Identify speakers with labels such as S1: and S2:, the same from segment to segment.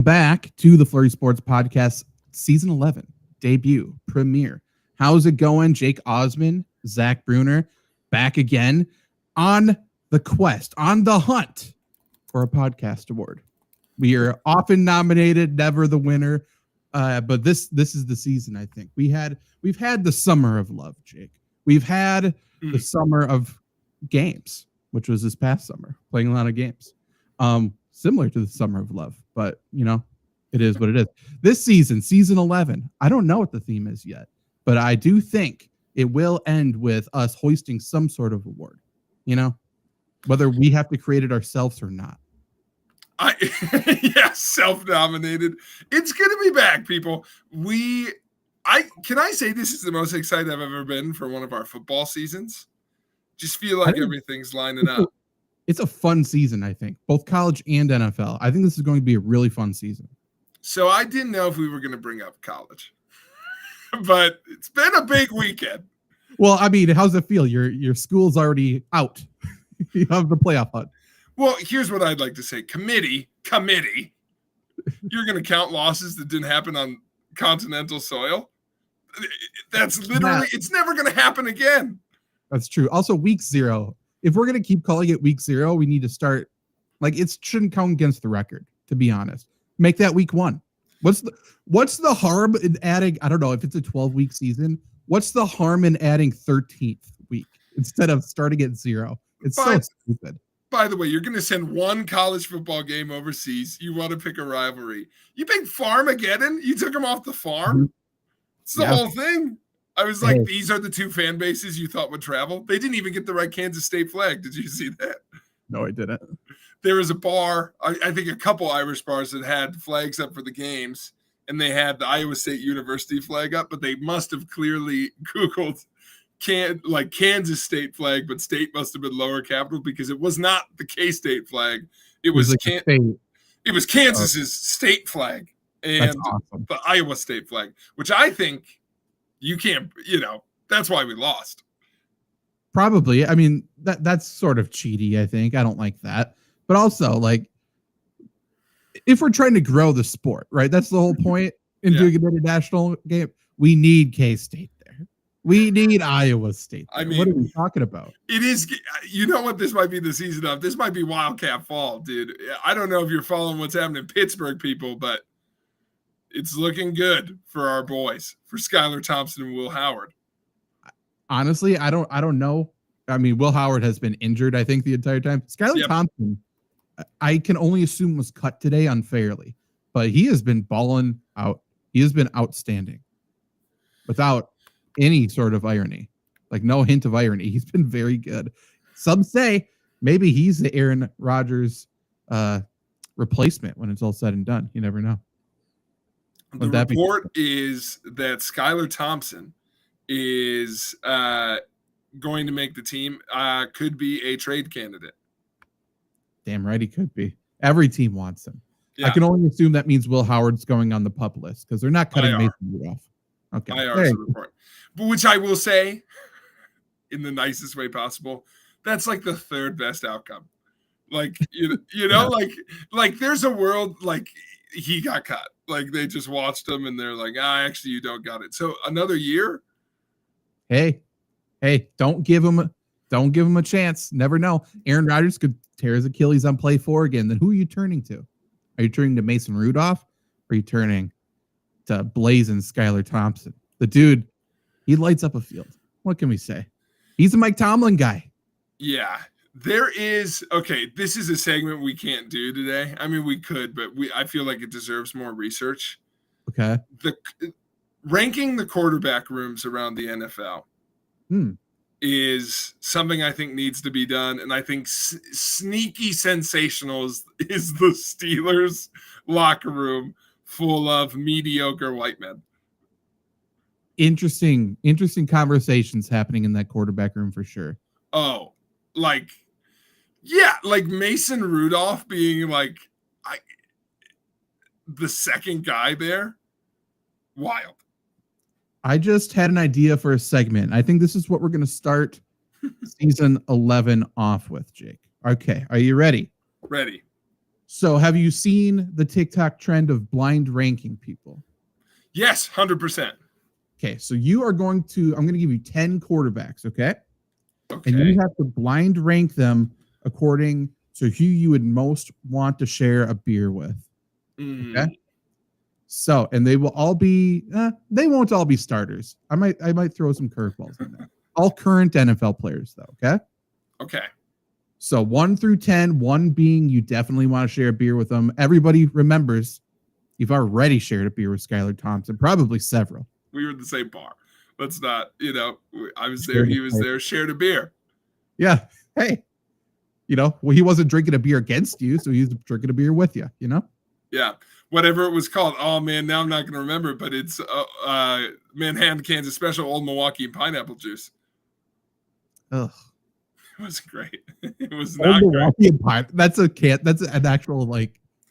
S1: Back to the FlurrySports Podcast, Season 11, debut, premiere. How's it going? Jake Osman, Zach Bruner, back again on the quest, on the hunt for a podcast award. We are often nominated, never the winner, but this is the season. I think we've had the summer of love, Jake. We've had the summer of games, which was this past summer, playing a lot of games. Similar to the summer of love, but it is what it is. This season, season 11, I don't know what the theme is yet, but I do think it will end with us hoisting some sort of award, whether we have to create it ourselves or not.
S2: Self-nominated. It's going to be back, people. Can I say this is the most excited I've ever been for one of our football seasons? Just feel like everything's lining up.
S1: It's a fun season, I think, both college and NFL. I think this is going to be a really fun season.
S2: So I didn't know if we were going to bring up college, but it's been a big weekend.
S1: Well, I mean, how's it feel? Your school's already out. You have the playoff hunt.
S2: Well, here's what I'd like to say. Committee. You're going to count losses that didn't happen on continental soil? That's literally, it's never going to happen again.
S1: That's true. Also, week 0. If we're going to keep calling it week 0, we need to start, it shouldn't count against the record, to be honest. Make that week 1. What's the harm in adding, I don't know, if it's a 12-week season, what's the harm in adding 13th week instead of starting at 0? It's so stupid.
S2: By the way, you're going to send one college football game overseas. You want to pick a rivalry. You picked Farmageddon? You took them off the farm? Mm-hmm. It's the whole thing. I was like, these are the two fan bases you thought would travel. They didn't even get the right Kansas State flag. Did you see that?
S1: No, I didn't.
S2: There was a bar, I think a couple Irish bars that had flags up for the games, and they had the Iowa State University flag up, but they must have clearly Googled Kansas State flag, but state must have been lower capital because it was not the K-State flag. It was it was Kansas's state flag and awesome. The Iowa State flag, which I think you can't, that's why we lost.
S1: Probably. I mean, that's sort of cheaty, I think. I don't like that. But also, if we're trying to grow the sport, right? That's the whole point in doing an international game. We need K-State there. We need Iowa State there. I mean, what are we talking about?
S2: It is, what this might be the season of? This might be Wildcat Fall, dude. I don't know if you're following what's happening in Pittsburgh, people, but it's looking good for our boys, for Skylar Thompson and Will Howard.
S1: Honestly, I don't know. I mean, Will Howard has been injured, I think, the entire time. Skylar Thompson, I can only assume was cut today unfairly, but he has been balling out. He has been outstanding without any sort of irony, no hint of irony. He's been very good. Some say maybe he's the Aaron Rodgers replacement when it's all said and done. You never know.
S2: The report is that Skylar Thompson is going to make the team, could be a trade candidate.
S1: Damn right he could be. Every team wants him. Yeah. I can only assume that means Will Howard's going on the PUP list because they're not cutting Mason off. Okay.
S2: IR's report. But which I will say, in the nicest way possible, that's the 3rd best outcome. There's a world he got cut. They just watched him and they're like, actually you don't got it. So another year.
S1: Hey, don't give him a chance. Never know. Aaron Rodgers could tear his Achilles on play 4 again. Then who are you turning to? Are you turning to Mason Rudolph? Or are you turning to Blazing Skylar Thompson? The dude, he lights up a field. What can we say? He's a Mike Tomlin guy.
S2: Yeah. There is, this is a segment we can't do today. I mean, we could, but I feel like it deserves more research.
S1: Okay.
S2: Ranking the quarterback rooms around the NFL is something I think needs to be done. And I think sneaky sensational is the Steelers locker room full of mediocre white men.
S1: Interesting conversations happening in that quarterback room for sure.
S2: Oh, Mason Rudolph being the second guy there. Wild.
S1: I just had an idea for a segment. I think this is what we're going to start season 11 off with, Jake. Okay. Are you ready?
S2: Ready.
S1: So have you seen the TikTok trend of blind ranking people?
S2: Yes, 100%.
S1: Okay, so I'm going to give you 10 quarterbacks, okay?
S2: Okay.
S1: And you have to blind rank them according to who you would most want to share a beer with. Okay? So, and they will all be they won't all be starters. I might throw some curveballs in there. All current NFL players though, okay?
S2: Okay.
S1: So 1 through 10, 1 being you definitely want to share a beer with them. Everybody remembers you've already shared a beer with Skylar Thompson, probably several.
S2: We were at the same bar. Let's not, I was there, he was there, shared a beer.
S1: Yeah. Hey, well, he wasn't drinking a beer against you, so he was drinking a beer with you,
S2: Yeah. Whatever it was called. Oh, man, now I'm not going to remember, but it's Manhattan, Kansas Special Old Milwaukee Pineapple Juice.
S1: Ugh.
S2: It was great. It was not
S1: great. That's an actual,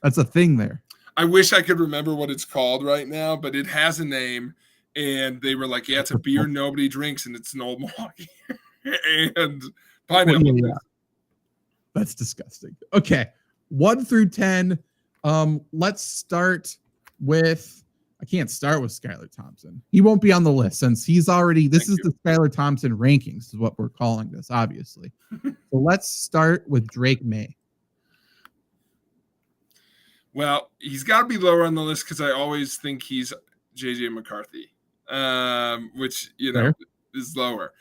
S1: that's a thing there.
S2: I wish I could remember what it's called right now, but it has a name, and they were like, yeah, it's a beer nobody drinks, and it's an Old Milwaukee. And pineapple juice. Yeah.
S1: That's disgusting. Okay. 1 through 10. Let's start with, I can't start with Skylar Thompson. He won't be on the list since he's already, this is the Skylar Thompson rankings is what we're calling this, obviously. So let's start with Drake May.
S2: Well, he's got to be lower on the list because I always think he's JJ McCarthy, which, is lower.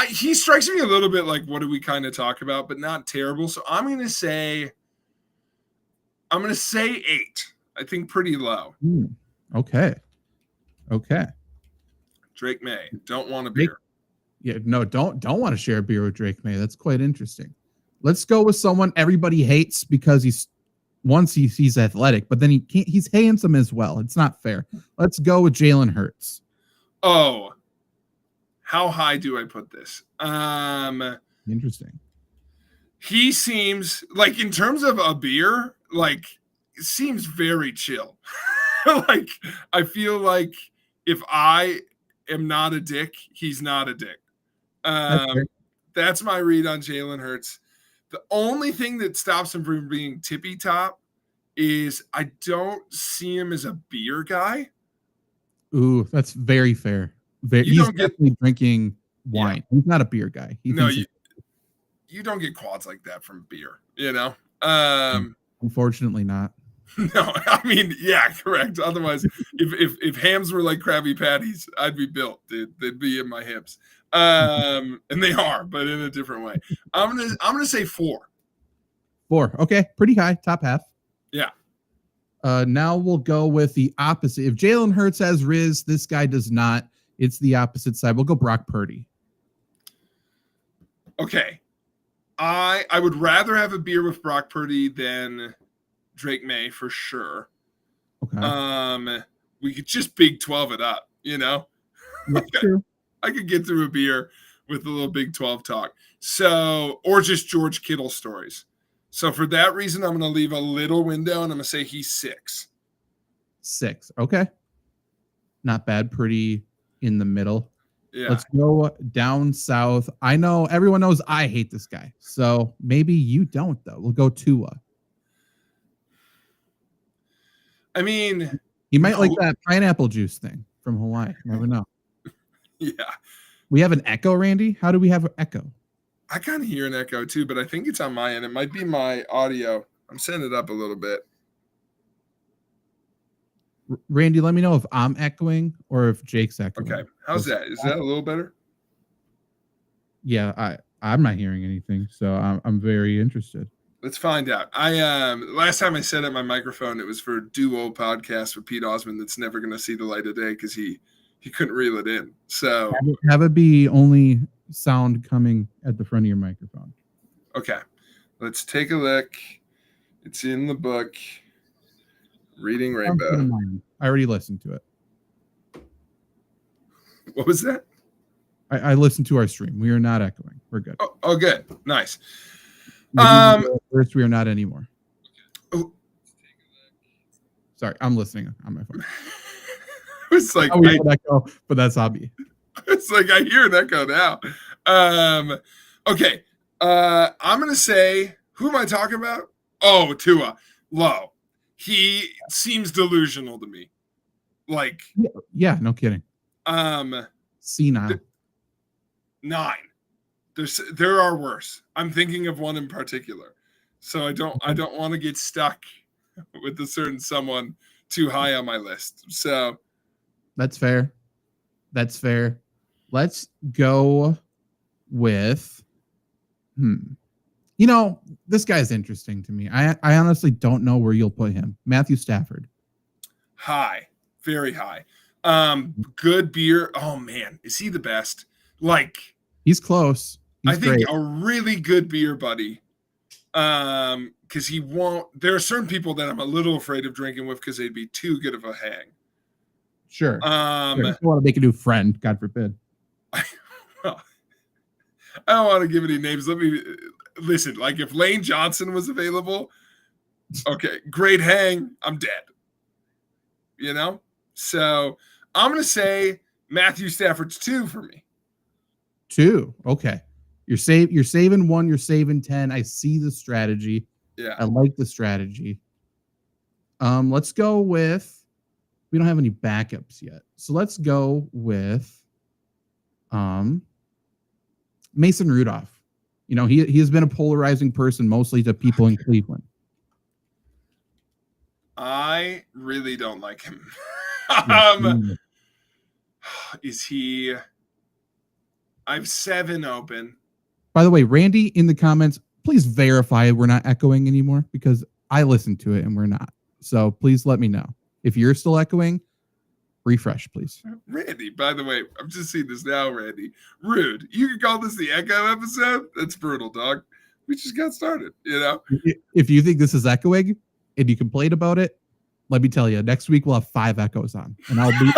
S2: He strikes me a little bit like what do we kind of talk about, but not terrible. So I'm going to say 8. I think pretty low.
S1: Okay.
S2: Drake May, don't want a beer.
S1: Yeah, no, don't want to share a beer with Drake May. That's quite interesting. Let's go with someone everybody hates because he's athletic, but then he's handsome as well. It's not fair. Let's go with Jalen Hurts.
S2: Oh, how high do I put this?
S1: Interesting.
S2: He seems like, in terms of a beer, seems very chill. I feel like if I am not a dick, he's not a dick. That's my read on Jalen Hurts. The only thing that stops him from being tippy top is I don't see him as a beer guy.
S1: Ooh, that's very fair. He's definitely drinking wine. Yeah. He's not a beer guy.
S2: You don't get quads like that from beer,
S1: Unfortunately not.
S2: No, I mean, yeah, correct. Otherwise, if hams were like Krabby Patties, I'd be built, dude. They'd be in my hips. And they are, but in a different way. I'm gonna say 4.
S1: 4. Okay, pretty high, top half.
S2: Yeah.
S1: Now we'll go with the opposite. If Jalen Hurts has Riz, this guy does not. It's the opposite side. We'll go Brock Purdy.
S2: Okay. I would rather have a beer with Brock Purdy than Drake May for sure.
S1: Okay.
S2: We could just Big 12 it up,
S1: That's true.
S2: I could get through a beer with a little Big 12 talk. So, or just George Kittle stories. So for that reason, I'm going to leave a little window and I'm going to say he's 6.
S1: 6. Okay. Not bad. Pretty in the middle.
S2: Yeah.
S1: Let's go down south. I know everyone knows I hate this guy. So maybe you don't though. We'll go Tua.
S2: I mean,
S1: you might like that pineapple juice thing from Hawaii. You never know.
S2: Yeah.
S1: We have an echo, Randy. How do we have an echo?
S2: I kind of hear an echo too, but I think it's on my end. It might be my audio. I'm setting it up a little bit.
S1: Randy, let me know if I'm echoing or if Jake's echoing.
S2: Okay. How's that? Is that a little better?
S1: Yeah, I'm not hearing anything, so I'm very interested.
S2: Let's find out. Last time I set up my microphone, it was for a duo podcast with Pete Osmond that's never going to see the light of day because he couldn't reel it in. So
S1: have it be only sound coming at the front of your microphone.
S2: Okay. Let's take a look. It's in the book. Reading Rainbow.
S1: I already listened to it.
S2: What was that?
S1: I listened to our stream. We are not echoing. We're good.
S2: Oh good. Nice.
S1: First, we are not anymore. Oh. Sorry, I'm listening on my phone.
S2: It's like
S1: echo, but that's hobby.
S2: It's like I hear an echo now. Okay. I'm gonna say, who am I talking about? Oh, Tua, low. He seems delusional to me. Like,
S1: yeah, no kidding. Senile.
S2: 9. There are worse. I'm thinking of one in particular. So I don't want to get stuck with a certain someone too high on my list. So
S1: that's fair. Let's go with this guy's interesting to me. I honestly don't know where you'll put him. Matthew Stafford.
S2: High. Very high. Good beer. Oh man, is he the best? Like,
S1: he's close. He's
S2: I think
S1: great.
S2: A really good beer buddy. Because he won't. There are certain people that I'm a little afraid of drinking with because they'd be too good of a hang.
S1: Sure. I don't want to make a new friend, God forbid.
S2: Well, I don't want to give any names. Let me listen. Like, if Lane Johnson was available, okay, great hang. I'm dead. You know? So I'm going to say Matthew Stafford's 2 for me.
S1: 2. Okay. You're saving 1. You're saving 10. I see the strategy.
S2: Yeah.
S1: I like the strategy. Let's go with, we don't have any backups yet. So let's go with Mason Rudolph. He has been a polarizing person mostly to people in Cleveland.
S2: I really don't like him. Is he? I have 7 open.
S1: By the way, Randy, in the comments, please verify we're not echoing anymore because I listened to it and we're not. So please let me know. If you're still echoing, refresh, please.
S2: Randy, by the way, I'm just seeing this now, Randy. Rude. You can call this the echo episode? That's brutal, dog. We just got started,
S1: If you think this is echoing and you complain about it, let me tell you, next week we'll have 5 echoes on, and it'll be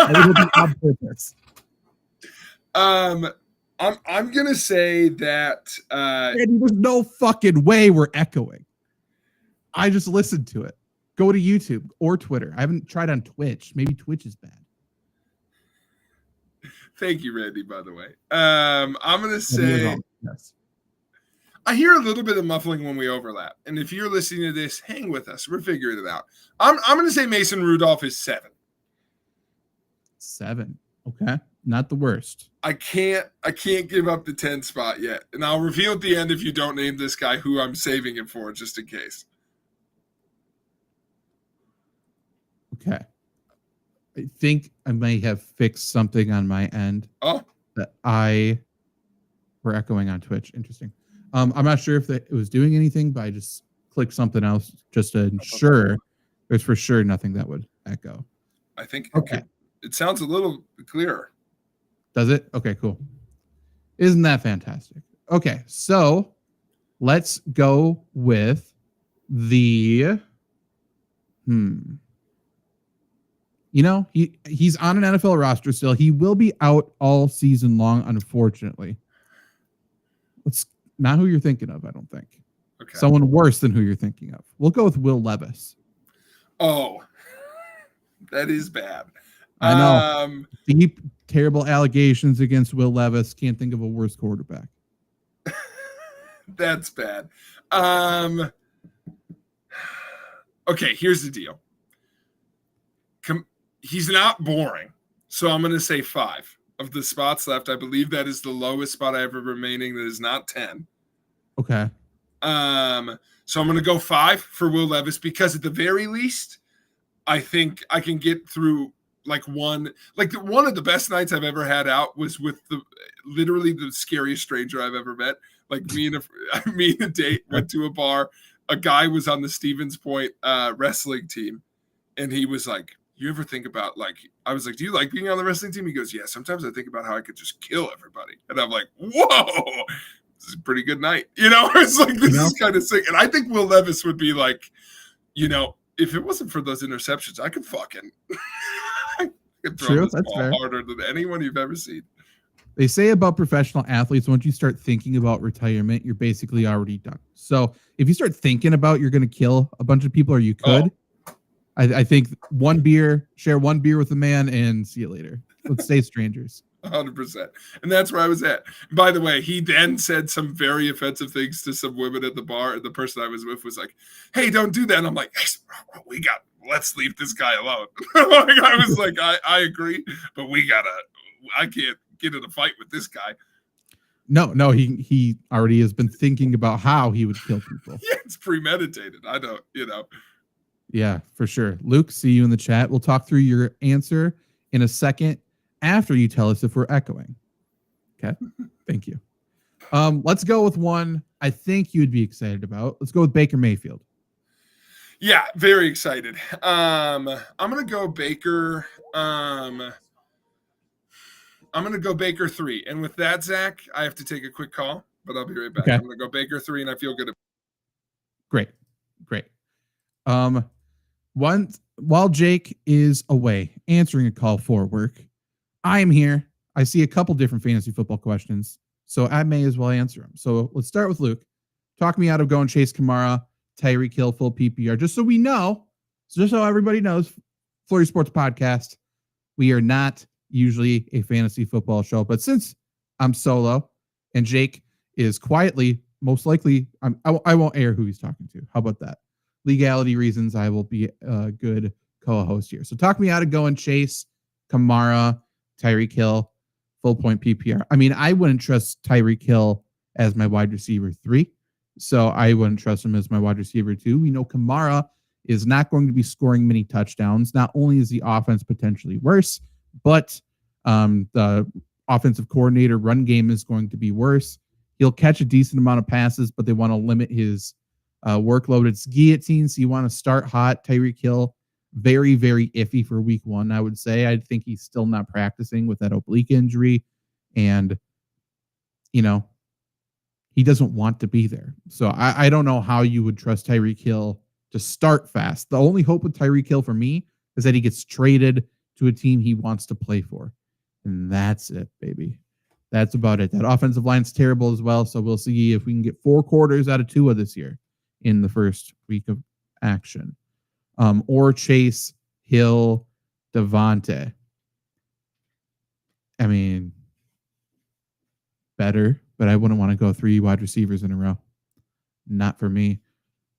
S1: on purpose.
S2: I'm gonna say that
S1: Randy, there's no fucking way we're echoing. I just listened to it. Go to YouTube or Twitter. I haven't tried on Twitch. Maybe Twitch is bad.
S2: Thank you, Randy, by the way. I'm gonna say
S1: yes.
S2: I hear a little bit of muffling when we overlap. And if you're listening to this, hang with us. We're figuring it out. I'm gonna say Mason Rudolph is 7.
S1: 7. Okay. Not the worst.
S2: I can't give up the 10 spot yet. And I'll reveal at the end if you don't name this guy who I'm saving it for, just in case.
S1: Okay. I think I may have fixed something on my end.
S2: Oh.
S1: That we're echoing on Twitch. Interesting. I'm not sure if it was doing anything, but I just clicked something else just to ensure there's for sure nothing that would echo.
S2: I think
S1: okay.
S2: It sounds a little clearer.
S1: Does it? Okay, cool. Isn't that fantastic? Okay, so let's go with the he's on an NFL roster still. He will be out all season long, unfortunately. It's not who you're thinking of, I don't think.
S2: Okay.
S1: Someone worse than who you're thinking of. We'll go with Will Levis.
S2: Oh, that is bad.
S1: I know. Deep, terrible allegations against Will Levis. Can't think of a worse quarterback.
S2: That's bad. Okay, here's the deal. He's not boring, so I'm going to say 5 of the spots left. I believe that is the lowest spot I have remaining. That is not 10.
S1: Okay.
S2: So I'm going to go 5 for Will Levis because at the very least, I think I can get through one of the best nights I've ever had out was with literally the scariest stranger I've ever met. Like me and a date went to a bar. A guy was on the Stevens Point wrestling team, and he was like, "You ever think about I was like, do you like being on the wrestling team?" He goes, "Yeah, sometimes I think about how I could just kill everybody." And I'm like, "Whoa, this is a pretty good night." It's like this is kind of sick. And I think Will Levis would be like, if it wasn't for those interceptions, I could fucking throw this ball harder than anyone you've ever seen.
S1: They say about professional athletes, once you start thinking about retirement, you're basically already done. So if you start thinking about you're going to kill a bunch of people, or you could, I think share one beer with a man and see you later. Let's stay strangers.
S2: 100%. And that's where I was at. By the way, he then said some very offensive things to some women at the bar. And the person I was with was like, hey, don't do that. And I'm like, hey, let's leave this guy alone. I was like, I agree, but I can't get in a fight with this guy.
S1: No, he already has been thinking about how he would kill people.
S2: Yeah, it's premeditated. I don't,
S1: Yeah, for sure. Luke, see you in the chat. We'll talk through your answer in a second after you tell us if we're echoing. Okay, thank you. Let's go with one I think you'd be excited about. Let's go with Baker Mayfield.
S2: Yeah, very excited. I'm gonna go Baker. I'm going to go Baker 3. And with that, Zach, I have to take a quick call, but I'll be right back. Okay. I'm going to go Baker 3, and I feel good.
S1: Great. While Jake is away answering a call for work, I am here. I see a couple different fantasy football questions, so I may as well answer them. So let's start with Luke. Talk me out of going Chase Kamara, Tyreek Hill, full PPR, just so we know, just so everybody knows, FlurrySports Podcast, we are not usually a fantasy football show, but since I'm solo and Jake is quietly, most likely, I won't air who he's talking to. How about that? Legality reasons, I will be a good co-host here. So talk me out of going Chase, Kamara, Tyreek Hill, full point PPR. I mean, I wouldn't trust Tyreek Hill as my wide receiver 3, so I wouldn't trust him as my wide receiver 2. We know Kamara is not going to be scoring many touchdowns. Not only is the offense potentially worse, but the offensive coordinator run game is going to be worse. He'll catch a decent amount of passes, but they want to limit his workload. It's guillotine, so you want to start hot. Tyreek Hill, very, very iffy for week 1, I would say. I think he's still not practicing with that oblique injury, and, he doesn't want to be there. So I don't know how you would trust Tyreek Hill to start fast. The only hope with Tyreek Hill for me is that he gets traded to a team he wants to play for. And that's it, baby. That's about it. That offensive line's terrible as well, so we'll see if we can get 4 quarters out of Tua this year in the first week of action. Or Chase, Hill, Devontae. I mean, better, but I wouldn't want to go 3 wide receivers in a row. Not for me.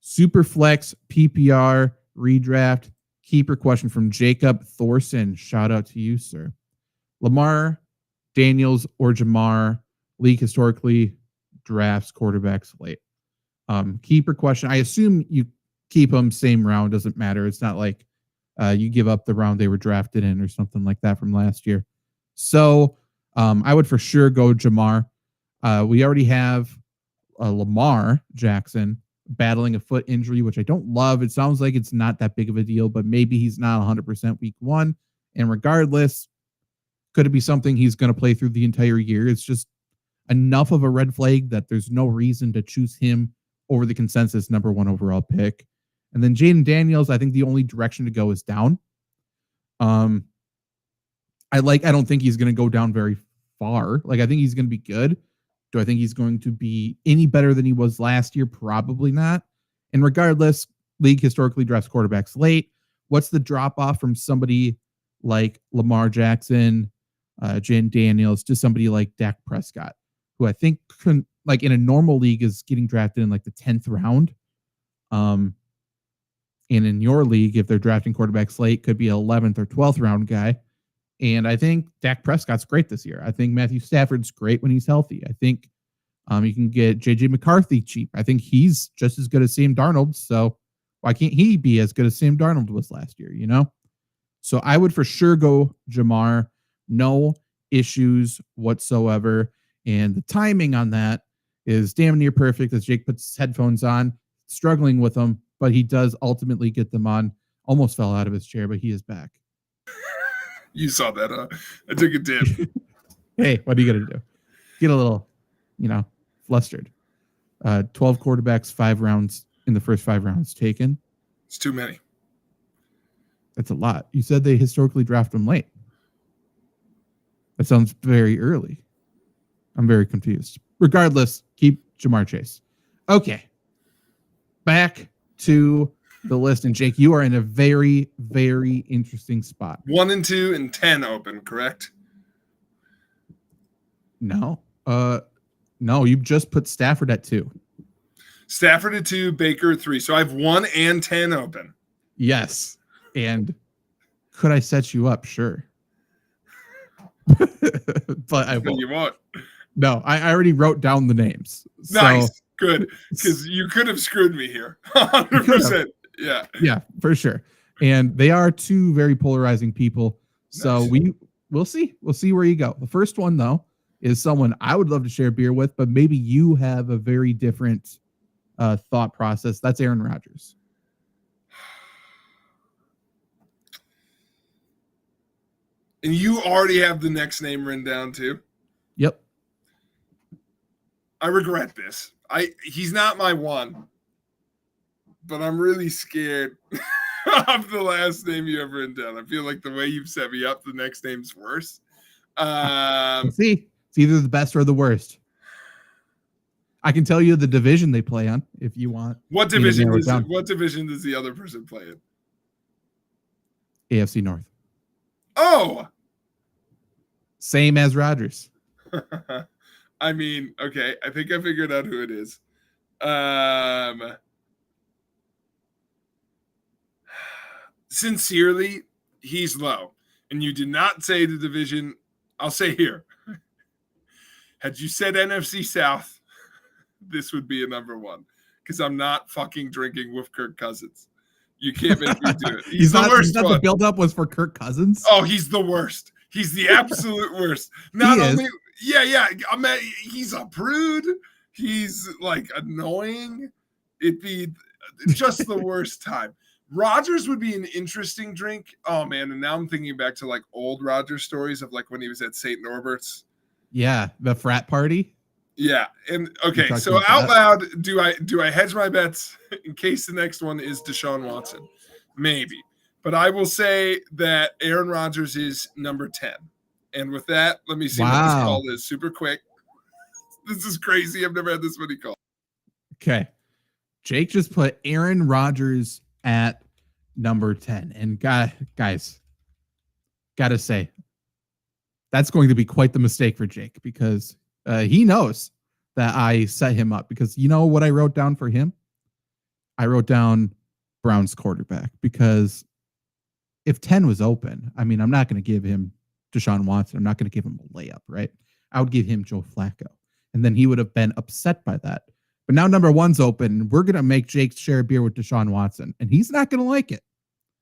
S1: Superflex, PPR, redraft, keeper question from Jacob Thorson. Shout out to you, sir. Lamar, Daniels, or Jamar. League historically drafts quarterbacks late. Keeper question. I assume you keep them same round. Doesn't matter. It's not like you give up the round they were drafted in or something like that from last year. So I would for sure go Jamar. We already have Lamar Jackson battling a foot injury, which I don't love. It sounds like it's not that big of a deal, but maybe he's not 100% week 1. And regardless, could it be something he's going to play through the entire year? It's just enough of a red flag that there's no reason to choose him over the consensus number 1 overall pick. And then Jaden Daniels, I think the only direction to go is down. I don't think he's going to go down very far. I think he's going to be good. Do I think he's going to be any better than he was last year? Probably not. And regardless, league historically drafts quarterbacks late. What's the drop off from somebody like Lamar Jackson, Jaden Daniels, to somebody like Dak Prescott, who I think in a normal league is getting drafted in the 10th round. And in your league, if they're drafting quarterbacks late, could be an 11th or 12th round guy. And I think Dak Prescott's great this year. I think Matthew Stafford's great when he's healthy. I think you can get J.J. McCarthy cheap. I think he's just as good as Sam Darnold. So why can't he be as good as Sam Darnold was last year, So I would for sure go Jamar. No issues whatsoever. And the timing on that is damn near perfect as Jake puts his headphones on, struggling with them, but he does ultimately get them on. Almost fell out of his chair, but he is back.
S2: You saw that, huh? I took a dip.
S1: Hey, what are you going to do? Get a little, flustered. 12 quarterbacks, 5 rounds in the first 5 rounds taken.
S2: It's too many.
S1: That's a lot. You said they historically draft them late. That sounds very early. I'm very confused. Regardless, keep Jamar Chase. Okay. Back to the list. And Jake, you are in a very, very interesting spot.
S2: 1 and 2 and 10 open, correct?
S1: No. No, you just put Stafford at 2.
S2: Stafford at 2, Baker at 3. So I have 1 and 10 open.
S1: Yes. And could I set you up? Sure. But I won't.
S2: You won't.
S1: No, I already wrote down the names.
S2: Nice.
S1: So,
S2: Good. Because you could have screwed me here. 100%. Yeah.
S1: Yeah, for sure. And they are two very polarizing people. So
S2: Nice.
S1: we'll see. We'll see where you go. The first one, though, is someone I would love to share beer with, but maybe you have a very different thought process. That's Aaron Rodgers.
S2: And you already have the next name written down too?
S1: Yep.
S2: I regret this. He's not my one, but I'm really scared of the last name you have written down. I feel like the way you've set me up, the next name's worse.
S1: See, it's either the best or the worst. I can tell you the division they play on if you want.
S2: What division does the other person play in?
S1: AFC North.
S2: Oh,
S1: same as Rodgers.
S2: I mean, okay. I think I figured out who it is. Sincerely, he's low. And you did not say the division. I'll say here. Had you said NFC South, this would be a number one. Because I'm not fucking drinking with Kirk Cousins. You can't make me do it. He's the worst one.
S1: The build-up was for Kirk Cousins?
S2: Oh, he's the worst. He's the absolute worst. Not only, yeah. He's a prude. He's like annoying. It'd be just the worst time. Rodgers would be an interesting drink. Oh man, and now I'm thinking back to like old Rodgers stories of like when he was at St. Norbert's.
S1: Yeah, the frat party.
S2: Yeah, and okay, so out loud, do I hedge my bets in case the next one is Deshaun Watson? Maybe. But I will say that Aaron Rodgers is number 10. And with that, let me see what this call is super quick. This is crazy. I've never had this many calls.
S1: Okay. Jake just put Aaron Rodgers at number 10. And guys, gotta say, that's going to be quite the mistake for Jake because he knows that I set him up because you know what I wrote down for him? I wrote down Browns quarterback because if 10 was open, I mean, I'm not going to give him Deshaun Watson. I'm not going to give him a layup, right? I would give him Joe Flacco. And then he would have been upset by that. But now number 1's open. We're going to make Jake share a beer with Deshaun Watson. And he's not going to like it.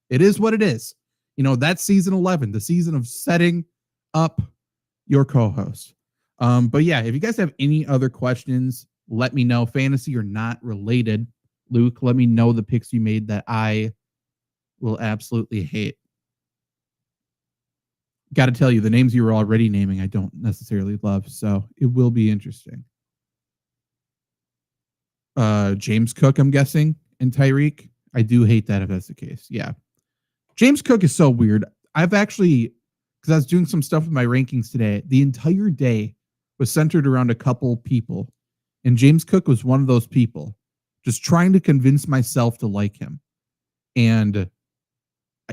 S1: It is what it is. You know, that's season 11, the season of setting up your co-host. But yeah, if you guys have any other questions, let me know. Fantasy or not related. Luke, let me know the picks you made that I will absolutely hate. Got to tell you, the names you were already naming, I don't necessarily love, so it will be interesting. James Cook, I'm guessing, and Tyreek. I do hate that if that's the case. Yeah. James Cook is so weird. I've actually, because I was doing some stuff with my rankings today, the entire day was centered around a couple people, and James Cook was one of those people, just trying to convince myself to like him. And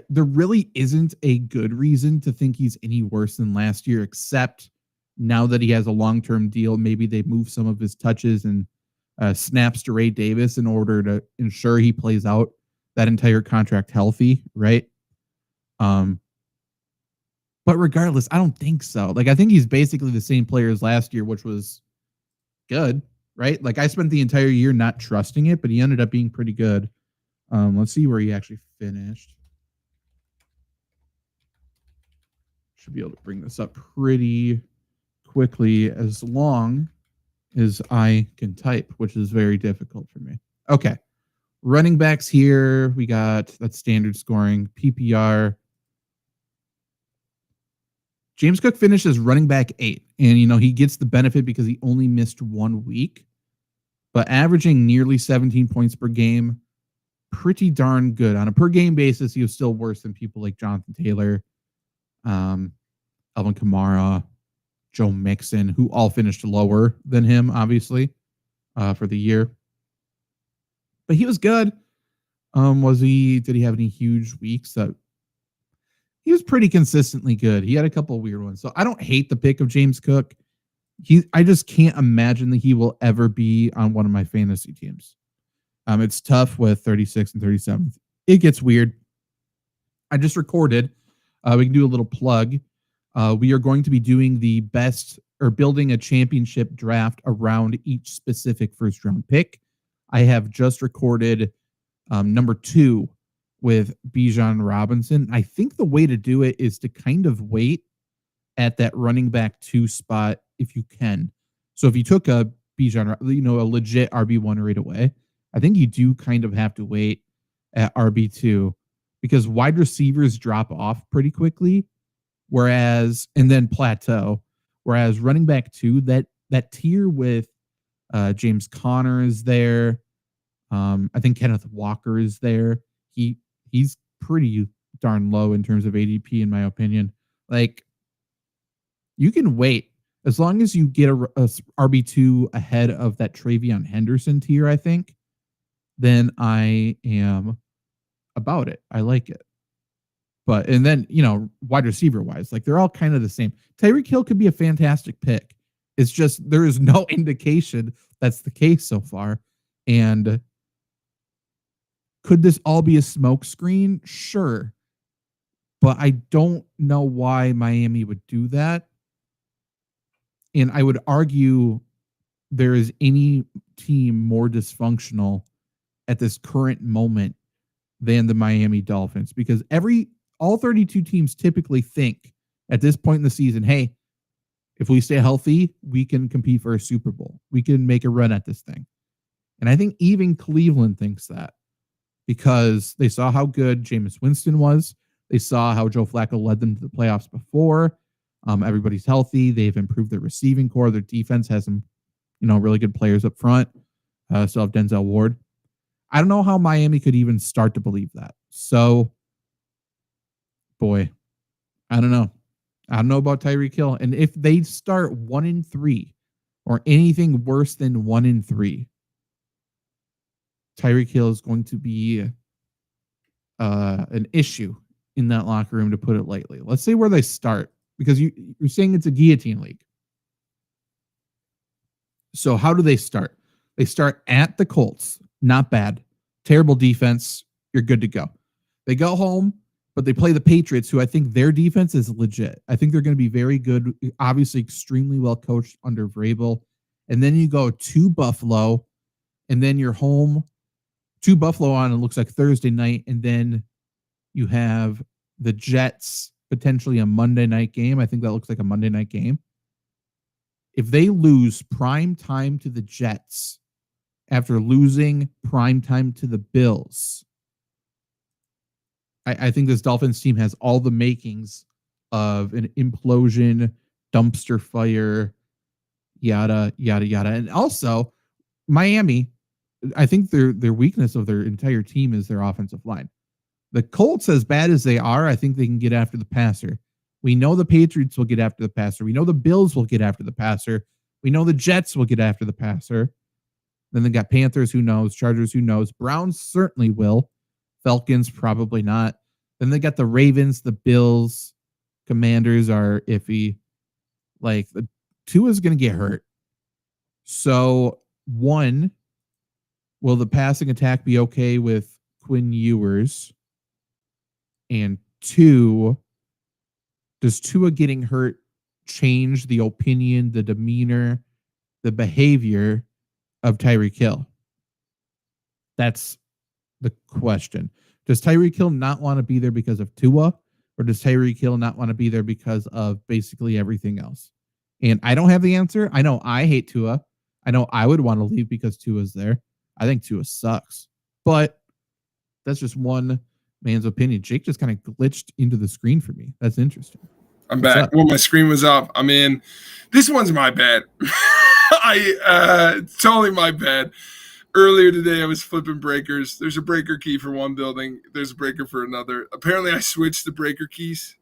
S1: there really isn't a good reason to think he's any worse than last year, except now that he has a long-term deal, maybe they move some of his touches and snaps to Ray Davis in order to ensure he plays out that entire contract healthy, right? But regardless, I don't think so. Like, I think he's basically the same player as last year, which was good, right? Like, I spent the entire year not trusting it, but he ended up being pretty good. Let's see where he actually finished. Should be able to bring this up pretty quickly as long as I can type, which is very difficult for me. Okay. Running backs here. We got that standard scoring, PPR. James Cook finishes running back 8. And, you know, he gets the benefit because he only missed 1 week. But averaging nearly 17 points per game, pretty darn good. On a per game basis, he was still worse than people like Jonathan Taylor, Alvin Kamara, Joe Mixon, who all finished lower than him, obviously, for the year. But he was good. Did he have any huge weeks? He was pretty consistently good. He had a couple of weird ones. So I don't hate the pick of James Cook. I just can't imagine that he will ever be on one of my fantasy teams. It's tough with 36 and 37. It gets weird. I just recorded. We can do a little plug. We are going to be doing the best or building a championship draft around each specific first round pick. I have just recorded number 2 with Bijan Robinson. I think the way to do it is to kind of wait at that running back 2 spot if you can. So if you took a Bijan, a legit RB1 right away, I think you do kind of have to wait at RB2 because wide receivers drop off pretty quickly, and then plateau. Whereas running back 2, that tier with James Conner is there. I think Kenneth Walker is there. He's pretty darn low in terms of ADP, in my opinion. Like, you can wait as long as you get a RB2 ahead of that Travion Henderson tier, I think, then I am about it. I like it. And then, wide receiver wise, like they're all kind of the same. Tyreek Hill could be a fantastic pick. It's just, there is no indication that's the case so far. And could this all be a smoke screen? Sure. But I don't know why Miami would do that. And I would argue there is any team more dysfunctional at this current moment than the Miami Dolphins, because all 32 teams typically think at this point in the season, hey, if we stay healthy, we can compete for a Super Bowl. We can make a run at this thing. And I think even Cleveland thinks that because they saw how good Jameis Winston was. They saw how Joe Flacco led them to the playoffs before. Everybody's healthy. They've improved their receiving core. Their defense has some, really good players up front. Still have Denzel Ward. I don't know how Miami could even start to believe that. So, boy, I don't know. I don't know about Tyreek Hill. And if they start 1-3 or anything worse than 1-3, Tyreek Hill is going to be an issue in that locker room, to put it lightly. Let's say where they start, because you're saying it's a guillotine league. So how do they start? They start at the Colts. Not bad. Terrible defense. You're good to go. They go home, but they play the Patriots, who I think their defense is legit. I think they're going to be very good, obviously extremely well coached under Vrabel. And then you go to Buffalo, and then you're home to Buffalo on, it looks like Thursday night, and then you have the Jets, potentially a Monday night game. I think that looks like a Monday night game. If they lose prime time to the Jets after losing prime time to the Bills, I think this Dolphins team has all the makings of an implosion, dumpster fire, yada, yada, yada. And also, Miami, I think their weakness of their entire team is their offensive line. The Colts, as bad as they are, I think they can get after the passer. We know the Patriots will get after the passer. We know the Bills will get after the passer. We know the Jets will get after the passer. Then they got Panthers, who knows? Chargers, who knows? Browns certainly will. Falcons, probably not. Then they got the Ravens, the Bills. Commanders are iffy. Like, the Tua's going to get hurt. So, 1, will the passing attack be okay with Quinn Ewers? And 2, does Tua getting hurt change the opinion, the demeanor, the behavior of Tyreek Hill? That's the question. Does Tyreek Hill not want to be there because of Tua, or does Tyreek Hill not want to be there because of basically everything else? And I don't have the answer. I know I hate Tua. I know I would want to leave because Tua's there. I think Tua sucks. But that's just one man's opinion. Jake just kind of glitched into the screen for me. That's interesting.
S2: I'm back. Well, my screen was off. I mean, this one's my bad. It's totally my bad. Earlier today, I was flipping breakers. There's a breaker key for one building. There's a breaker for another. Apparently, I switched the breaker keys.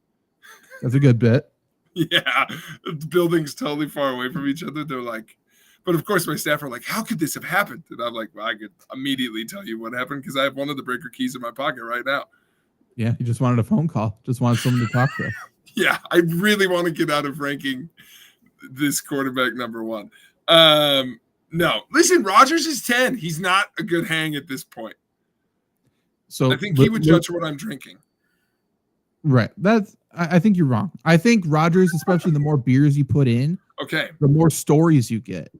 S1: That's a good bit.
S2: Yeah. The buildings totally far away from each other. They're like, but of course, my staff are like, how could this have happened? And I'm like, well, I could immediately tell you what happened because I have one of the breaker keys in my pocket right now.
S1: Yeah, you just wanted a phone call. Just wanted someone to talk to.
S2: Yeah, I really want to get out of ranking this quarterback number one. No, listen, Rodgers is 10. He's not a good hang at this point.
S1: So
S2: I think he would judge what I'm drinking.
S1: Right. I think you're wrong. I think Rodgers, especially the more beers you put in,
S2: okay,
S1: the more stories you get.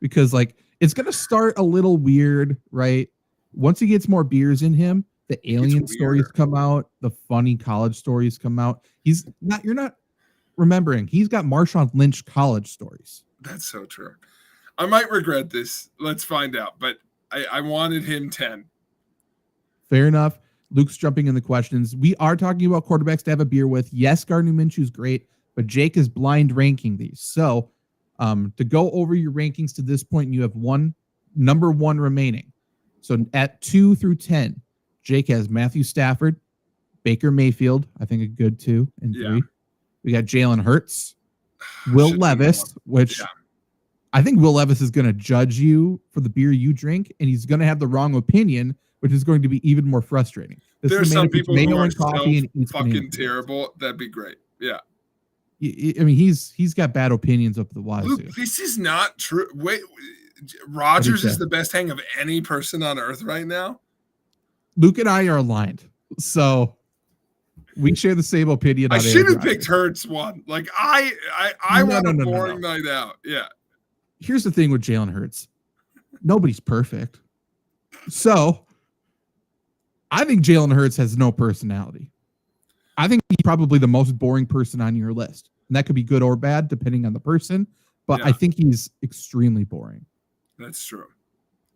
S1: Because like it's gonna start a little weird, right? Once he gets more beers in him, the alien stories come out, the funny college stories come out. You're not remembering, he's got Marshawn Lynch college stories.
S2: That's so true. I might regret this. Let's find out. But I wanted him 10.
S1: Fair enough. Luke's jumping in the questions. We are talking about quarterbacks to have a beer with. Yes, Gardner Minshew's great, but Jake is blind ranking these. So to go over your rankings to this point, you have number one remaining. So at 2 through 10, Jake has Matthew Stafford, Baker Mayfield, I think a good 2 and 3. We got Jalen Hurts, Will Levis, which I think Will Levis is going to judge you for the beer you drink, and he's going to have the wrong opinion, which is going to be even more frustrating.
S2: There's some people who are so fucking terrible. That'd be great. Yeah.
S1: I mean, he's got bad opinions up the wazoo.
S2: Luke, this is not true. Wait, Rodgers is the best hang of any person on earth right now.
S1: Luke and I are aligned, so we share the same opinion.
S2: I should have picked Hurts one. Like I want a boring night out. Yeah.
S1: Here's the thing with Jalen Hurts. Nobody's perfect. So I think Jalen Hurts has no personality. I think he's probably the most boring person on your list. And that could be good or bad, depending on the person. But I think he's extremely boring.
S2: That's true.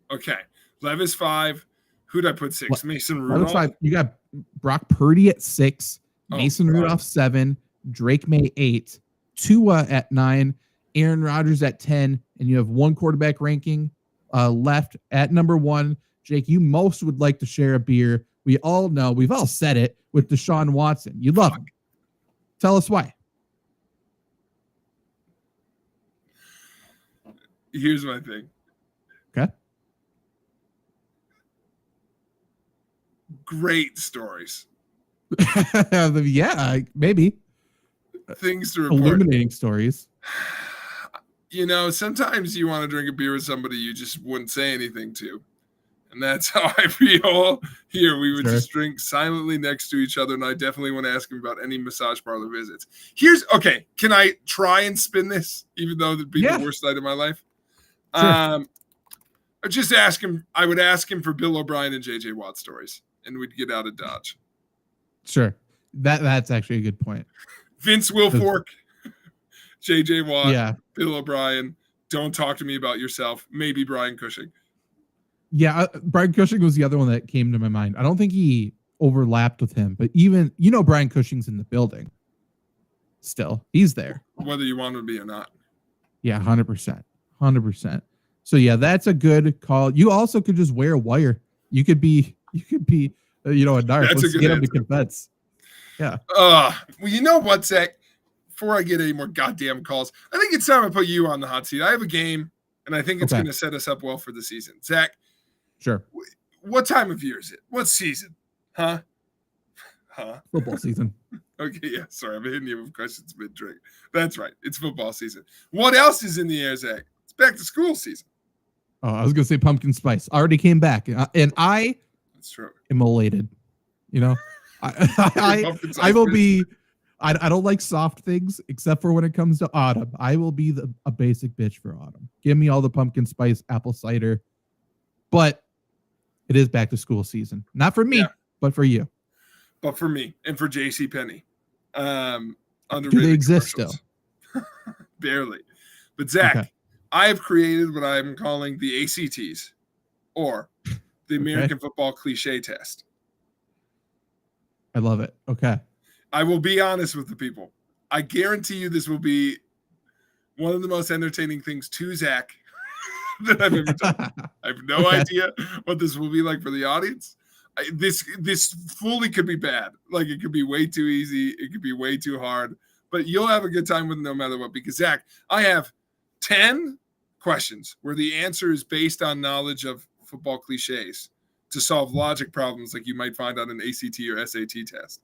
S2: Okay. Levis 5. Who'd I put 6? Mason Rudolph.
S1: 5. You got Brock Purdy at 6. Mason Rudolph 7. Drake May 8. Tua at 9. Aaron Rodgers at 10. And you have one quarterback ranking left at number 1. Jake, you most would like to share a beer. We all know, we've all said it, with Deshaun Watson. You love him. Tell us why.
S2: Here's my thing.
S1: Okay.
S2: Great stories.
S1: Yeah, maybe.
S2: Things to report.
S1: Illuminating stories.
S2: You know, sometimes you want to drink a beer with somebody you just wouldn't say anything to. And that's how I feel here. We would just drink silently next to each other, and I definitely want to ask him about any massage parlor visits. Okay, can I try and spin this, even though it'd be the worst night of my life? Sure. Just ask him. I would ask him for Bill O'Brien and J.J. Watt stories, and we'd get out of Dodge.
S1: Sure. That's actually a good point.
S2: Vince Wilfork, J.J. Watt, Bill O'Brien, don't talk to me about yourself. Maybe Brian Cushing.
S1: Yeah, Brian Cushing was the other one that came to my mind. I don't think he overlapped with him, but even, Brian Cushing's in the building. Still, he's there.
S2: Whether you want him to be or not.
S1: Yeah, 100%. 100%. So, yeah, that's a good call. You also could just wear a wire. You could be a narc. Let's get him to confess. Yeah.
S2: Well, you know what, Zach? Before I get any more goddamn calls, I think it's time to put you on the hot seat. I have a game, and I think it's going to set us up well for the season. Zach.
S1: Sure.
S2: What time of year is it? What season? Huh?
S1: Football season.
S2: Okay, yeah. Sorry, I'm hitting you with questions mid-drink. That's right. It's football season. What else is in the air, Zach? It's back to school season.
S1: Oh, I was going to say pumpkin spice. I already came back, and I
S2: That's true.
S1: am elated. I will be. I don't like soft things except for when it comes to autumn. I will be a basic bitch for autumn. Give me all the pumpkin spice, apple cider. But it is back to school season. Not for me, but for you.
S2: But for me and for JCPenney.
S1: Do they exist still?
S2: Barely. But Zach, I have created what I'm calling the ACTs, or the American Football Cliche Test.
S1: I love it. Okay. I
S2: will be honest with the people. I guarantee you this will be one of the most entertaining things to Zach that I've ever done. I have no idea what this will be like for the audience. This fully could be bad. Like, it could be way too easy. It could be way too hard. But you'll have a good time with it no matter what. Because, Zach, I have 10 questions where the answer is based on knowledge of football cliches to solve logic problems like you might find on an ACT or SAT test.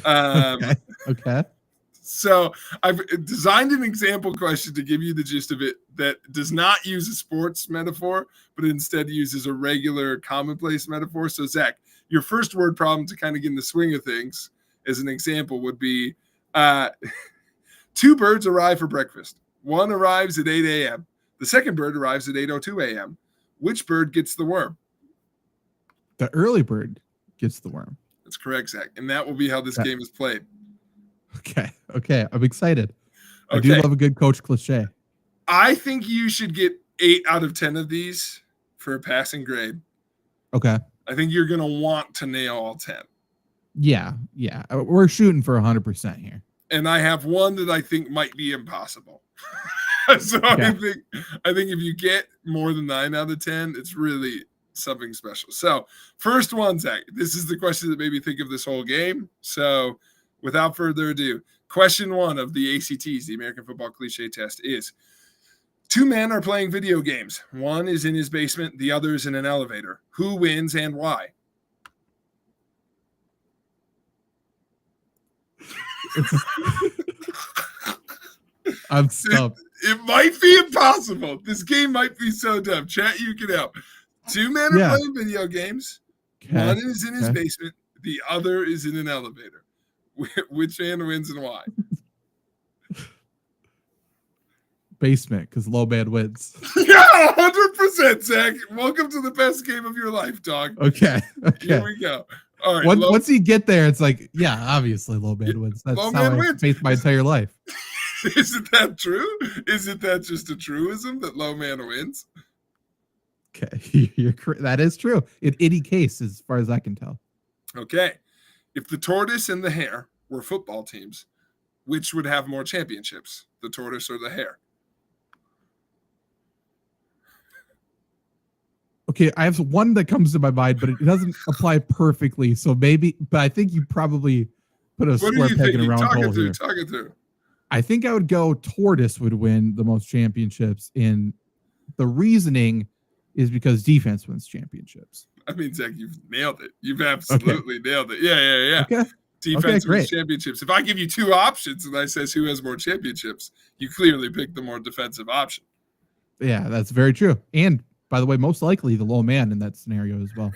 S1: Okay.
S2: So I've designed an example question to give you the gist of it that does not use a sports metaphor, but instead uses a regular commonplace metaphor. So Zach, your first word problem to kind of get in the swing of things as an example would be two birds arrive for breakfast. One arrives at 8 a.m. The second bird arrives at 8:02 a.m. Which bird gets the worm?
S1: The early bird gets the worm.
S2: That's correct, Zach. And that will be how this game is played.
S1: Okay. I'm excited. I do love a good coach cliche.
S2: I think you should get 8 out of 10 of these for a passing grade.
S1: Okay.
S2: I think you're going to want to nail all 10.
S1: Yeah. We're shooting for 100% here.
S2: And I have one that I think might be impossible. So
S1: okay.
S2: I think if you get more than 9 out of 10, it's really something special. So first one, Zach, this is the question that made me think of this whole game. So without further ado, question 1 of the ACTs, the American Football Cliche Test, is 2 men are playing video games. One is in his basement, the other is in an elevator. Who wins and why?
S1: I'm stumped.
S2: It might be impossible. This game might be so dumb. Chat, you can help. 2 men are playing video games. Okay. One is in his basement. The other is in an elevator. Which man wins and why?
S1: Basement, because low man wins.
S2: Yeah, 100%, Zach. Welcome to the best game of your life, dog.
S1: Okay.
S2: Here we go. All right.
S1: Once you get there, it's like, yeah, obviously low man wins. That's how I faced my entire life.
S2: Isn't that true? Isn't that just a truism that low man wins?
S1: Okay, that is true in any case, as far as I can tell.
S2: Okay, if the tortoise and the hare were football teams, which would have more championships, the tortoise or the hare?
S1: Okay, I have one that comes to my mind, but it doesn't apply perfectly. So maybe, but I think you probably put a square peg in a round hole here.
S2: Talk it through.
S1: I think I would go tortoise would win the most championships. And the reasoning is because defense wins championships.
S2: I mean, Zach, you've nailed it. You've absolutely nailed it. Yeah.
S1: Okay.
S2: Defense wins championships. If I give you 2 options and I says who has more championships, you clearly pick the more defensive option.
S1: Yeah, that's very true. And by the way, most likely the low man in that scenario as well.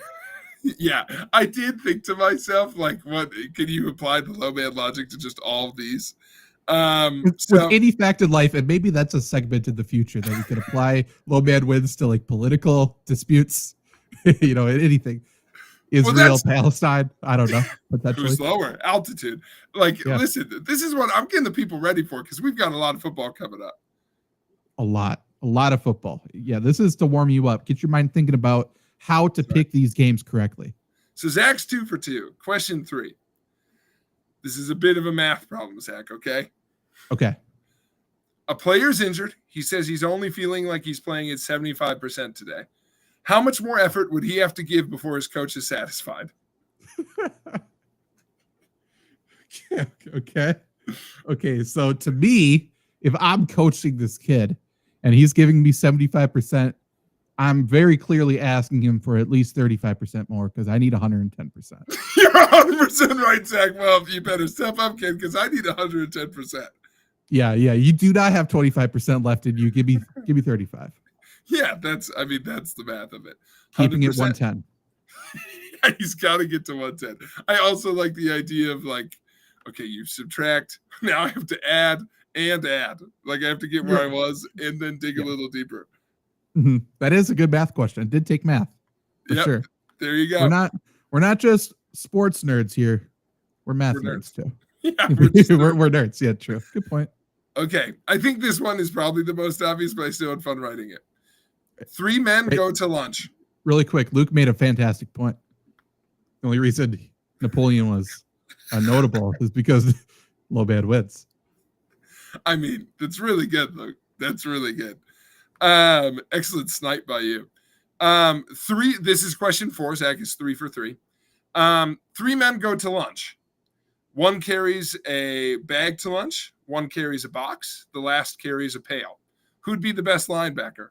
S2: Yeah, I did think to myself, like, what can you apply the low man logic to just all of these?
S1: With any fact in life, and maybe that's a segment in the future that we can apply low man wins to like political disputes, anything. Israel, Palestine, I don't know. Potentially.
S2: Who's lower? Altitude. Listen, this is what I'm getting the people ready for because we've got a lot of football coming up.
S1: A lot of football. Yeah, this is to warm you up. Get your mind thinking about how to pick these games correctly.
S2: So Zach's 2 for 2. Question 3. This is a bit of a math problem, Zach, okay?
S1: Okay.
S2: A player's injured. He says he's only feeling like he's playing at 75% today. How much more effort would he have to give before his coach is satisfied?
S1: Okay. So to me, if I'm coaching this kid and he's giving me 75%, I'm very clearly asking him for at least 35% more because I need 110%.
S2: You're 100% right, Zach. Well, you better step up, kid, because I need 110%.
S1: Yeah. You do not have 25% left in you. Give me 35.
S2: Yeah, that's the math of it. 100%.
S1: Keeping it 110.
S2: Yeah, he's got to get to 110. I also like the idea of okay, you subtract. Now I have to add and add. Like I have to get where I was and then dig a little deeper.
S1: Mm-hmm. That is a good math question. I did take math for sure.
S2: There you go.
S1: We're not just sports nerds here. We're math nerds too.
S2: Yeah,
S1: we're nerds. Yeah, true. Good point.
S2: Okay, I think this one is probably the most obvious, but I still had fun writing it. 3 men go to lunch.
S1: Really quick, Luke made a fantastic point. The only reason Napoleon was notable is because low bad wins.
S2: I mean, that's really good, Luke. That's really good. Excellent snipe by you. 3. This is question 4. Zach is 3 for 3. 3 men go to lunch. One carries a bag to lunch. One carries a box. The last carries a pail. Who'd be the best linebacker?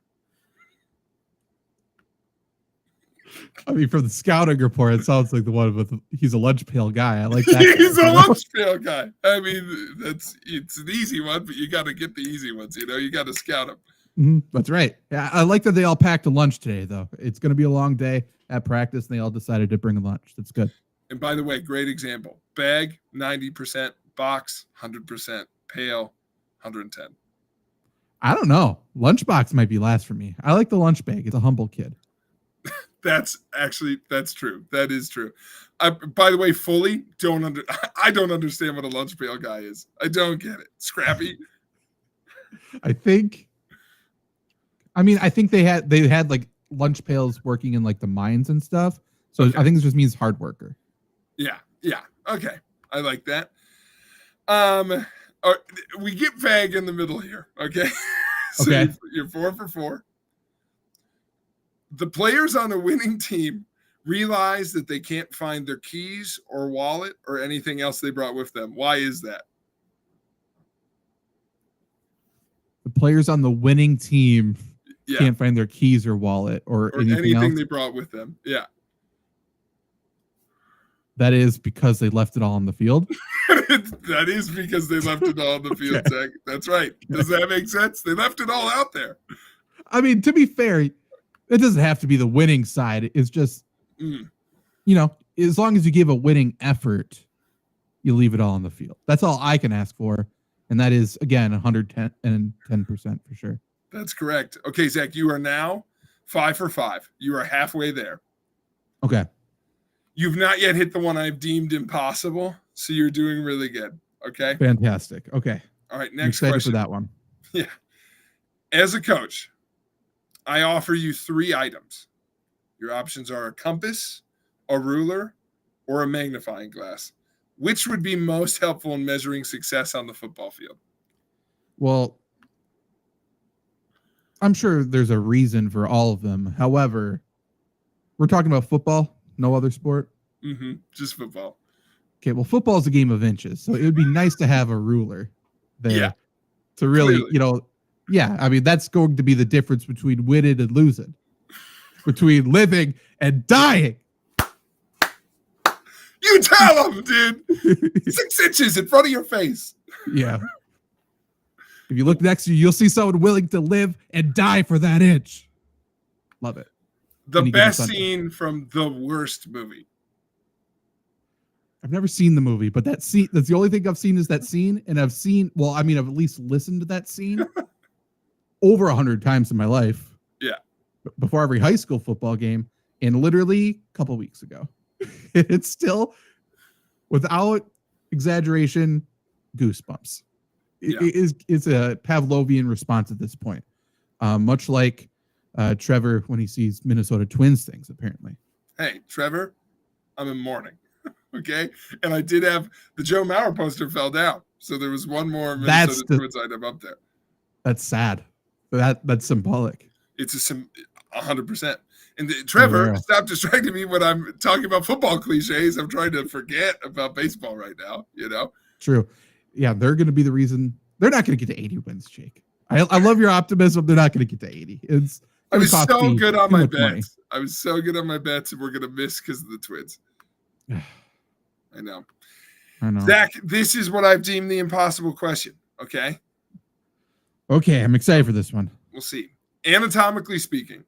S1: I mean, from the scouting report, it sounds like the one with he's a lunch pail guy. I like that.
S2: He's a lunch pail guy. I mean, it's an easy one, but you got to get the easy ones. You got to scout them.
S1: Mm-hmm. That's right. Yeah, I like that they all packed a lunch today, though. It's going to be a long day at practice, and they all decided to bring a lunch. That's good.
S2: And by the way, great example. Bag, 90%. Box, 100%. Pail, 110.
S1: I don't know. Lunchbox might be last for me. I like the lunch bag. It's a humble kid.
S2: That's true. That is true. By the way, I don't understand what a lunch pail guy is. I don't get it. Scrappy.
S1: I think they had like lunch pails working in like the mines and stuff. So okay. I think this just means hard worker.
S2: Yeah. Okay. I like that. We get vague in the middle here. Okay. So
S1: okay.
S2: You're 4 for 4. The players on a winning team realize that they can't find their keys or wallet or anything else they brought with them. Why is that?
S1: The players on the winning team can't find their keys or wallet or anything else
S2: they brought with them. Yeah.
S1: That is because they left it all on the field.
S2: That is because they left it all on the field, okay. Zach. That's right. Does that make sense? They left it all out there.
S1: I mean, to be fair, it doesn't have to be the winning side. It's just, as long as you give a winning effort, you leave it all on the field. That's all I can ask for. And that is, again, 110% for sure.
S2: That's correct. Okay, Zach, you are now 5 for 5. You are halfway there.
S1: Okay.
S2: You've not yet hit the one I've deemed impossible, so you're doing really good. Okay?
S1: Fantastic. Okay.
S2: All right,
S1: next question. For that one.
S2: Yeah. As a coach, I offer you 3 items. Your options are a compass, a ruler, or a magnifying glass. Which would be most helpful in measuring success on the football field?
S1: Well, I'm sure there's a reason for all of them. However, we're talking about football, no other sport.
S2: Mm-hmm. Just football.
S1: Okay, well, football is a game of inches, so it would be nice to have a ruler there.
S2: Yeah.
S1: To really, I mean, that's going to be the difference between winning and losing, between living and dying.
S2: You tell them, dude. 6 inches in front of your face.
S1: Yeah. If you look next to you, you'll see someone willing to live and die for that inch. Love it.
S2: The best scene from the worst movie.
S1: I've never seen the movie, but that scene, that's the only thing I've seen is that scene. And I've at least listened to that scene over 100 times in my life.
S2: Yeah.
S1: Before every high school football game. And literally a couple weeks ago. It's still, without exaggeration, goosebumps. It's a Pavlovian response at this point. Much like Trevor when he sees Minnesota Twins things, apparently.
S2: Hey, Trevor, I'm in mourning. Okay. And I did have the Joe Mauer poster fell down. So there was one more Minnesota Twins item up there.
S1: That's sad. That's symbolic.
S2: It's 100%. And Trevor, stop distracting me when I'm talking about football cliches. I'm trying to forget about baseball right now,
S1: True. Yeah, they're going to be the reason. They're not going to get to 80 wins, Jake. I love your optimism. They're not going to get to 80.
S2: I was so good on my bets. I was so good on my bets, and we're going to miss because of the Twins. I know. Zach, this is what I've deemed the impossible question, okay?
S1: Okay, I'm excited for this one.
S2: We'll see. Anatomically speaking,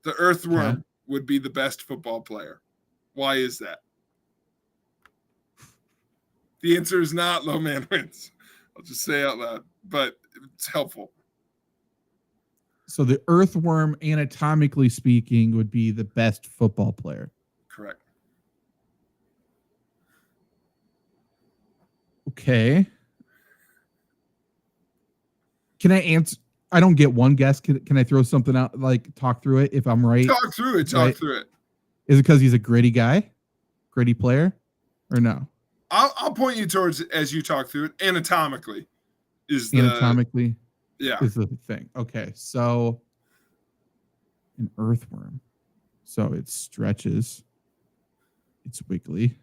S2: the earthworm would be the best football player. Why is that? The answer is not low man wins. I'll just say out loud, but it's helpful.
S1: So the earthworm, anatomically speaking, would be the best football player.
S2: Correct.
S1: Okay. Can I answer? I don't get one guess. Can I throw something out, like talk through it if I'm right?
S2: Talk through it.
S1: Is it because he's a gritty guy? Gritty player? Or no?
S2: I'll point you towards, as you talk through it, anatomically is the
S1: thing. Okay, so an earthworm. So it stretches. It's wiggly.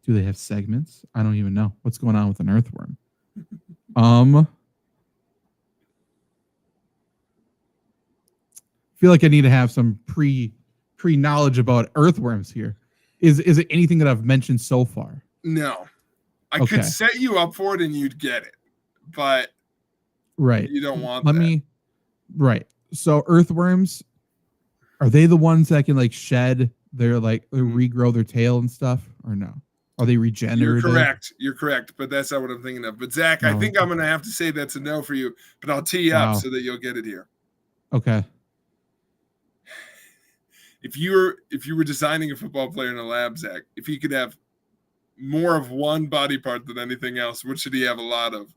S1: Do they have segments? I don't even know. What's going on with an earthworm? feel like I need to have some pre knowledge about earthworms here. Is it anything that I've mentioned so far?
S2: No. I could set you up for it and you'd get it, but
S1: right.
S2: You don't want
S1: Right. So earthworms, are they the ones that can like shed their regrow their tail and stuff, or no? Are they regenerative?
S2: You're correct, but that's not what I'm thinking of. But Zach, I think I'm going to have to say that's a no for you, but I'll tee you up so that you'll get it here.
S1: Okay.
S2: If you were designing a football player in a lab, Zach, if he could have more of one body part than anything else, what should he have a lot of?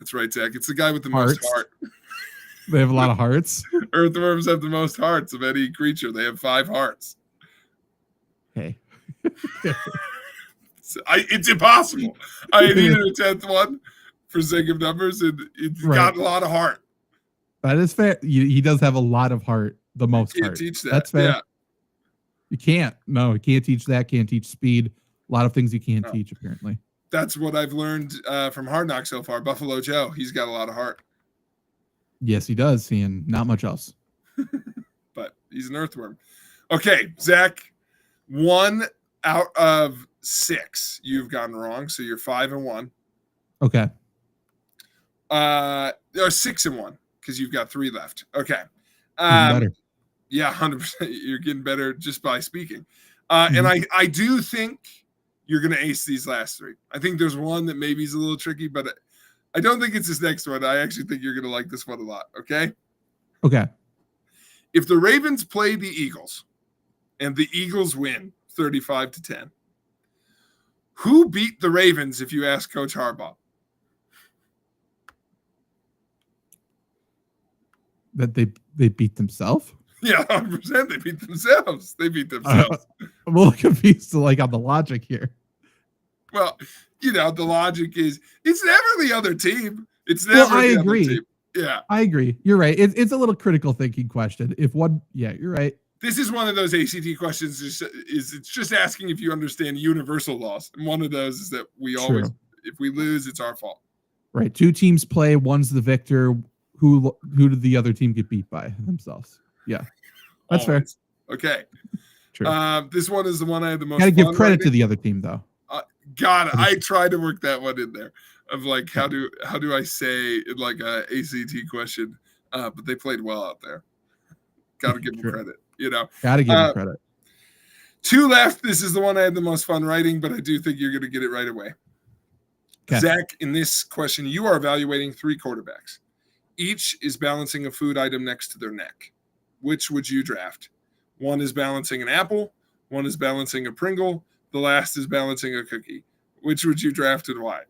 S2: That's right, Zach. It's the guy with the most heart.
S1: They have a lot of hearts.
S2: Earthworms have the most hearts of any creature. They have 5 hearts.
S1: Okay.
S2: It's impossible. I needed a 10th one for sake of numbers, and it's got a lot of heart.
S1: That is fair. He does have a lot of heart. The most
S2: you can't
S1: heart.
S2: Teach that.
S1: That's fair.
S2: Yeah.
S1: You can't. No, you can't teach that. Can't teach speed. A lot of things you can't teach, apparently.
S2: That's what I've learned from Hard Knocks so far. Buffalo Joe, he's got a lot of heart.
S1: Yes, he does, and not much else.
S2: But he's an earthworm. Okay, Zach, 1 out of 6 you've gotten wrong, so you're 5-1.
S1: Okay.
S2: Or 6-1 because you've got 3 left. Okay.
S1: Better.
S2: Yeah, 100%. You're getting better just by speaking. And I do think you're going to ace these last 3. I think there's one that maybe is a little tricky, but I don't think it's this next one. I actually think you're going to like this one a lot. Okay.
S1: Okay.
S2: If the Ravens play the Eagles and the Eagles win 35-10, who beat the Ravens if you ask Coach Harbaugh?
S1: That they beat themselves?
S2: Yeah, 100%. They beat themselves. I'm
S1: a little confused on the logic here.
S2: Well, the logic is it's never the other team. It's never
S1: I
S2: the
S1: agree.
S2: Other team. Yeah.
S1: I agree. You're right. It's a little critical thinking question. You're right.
S2: This is one of those ACT questions it's just asking if you understand universal laws. And one of those is that we always, if we lose, it's our fault.
S1: Right. 2 teams play, one's the victor. Who did the other team get beat by? Themselves. Yeah. That's fair.
S2: Okay.
S1: True.
S2: This one is the one I had the most.
S1: Gotta give credit to the other team, though.
S2: I tried to work that one in there of how do I say in a ACT question, but they played well out there. Got to give them credit,
S1: Got to give them credit.
S2: 2 left. This is the one I had the most fun writing, but I do think you're going to get it right away. Okay. Zach, in this question, you are evaluating 3 quarterbacks. Each is balancing a food item next to their neck. Which would you draft? One is balancing an apple. One is balancing a Pringle. The last is balancing a cookie. Which would you draft and why?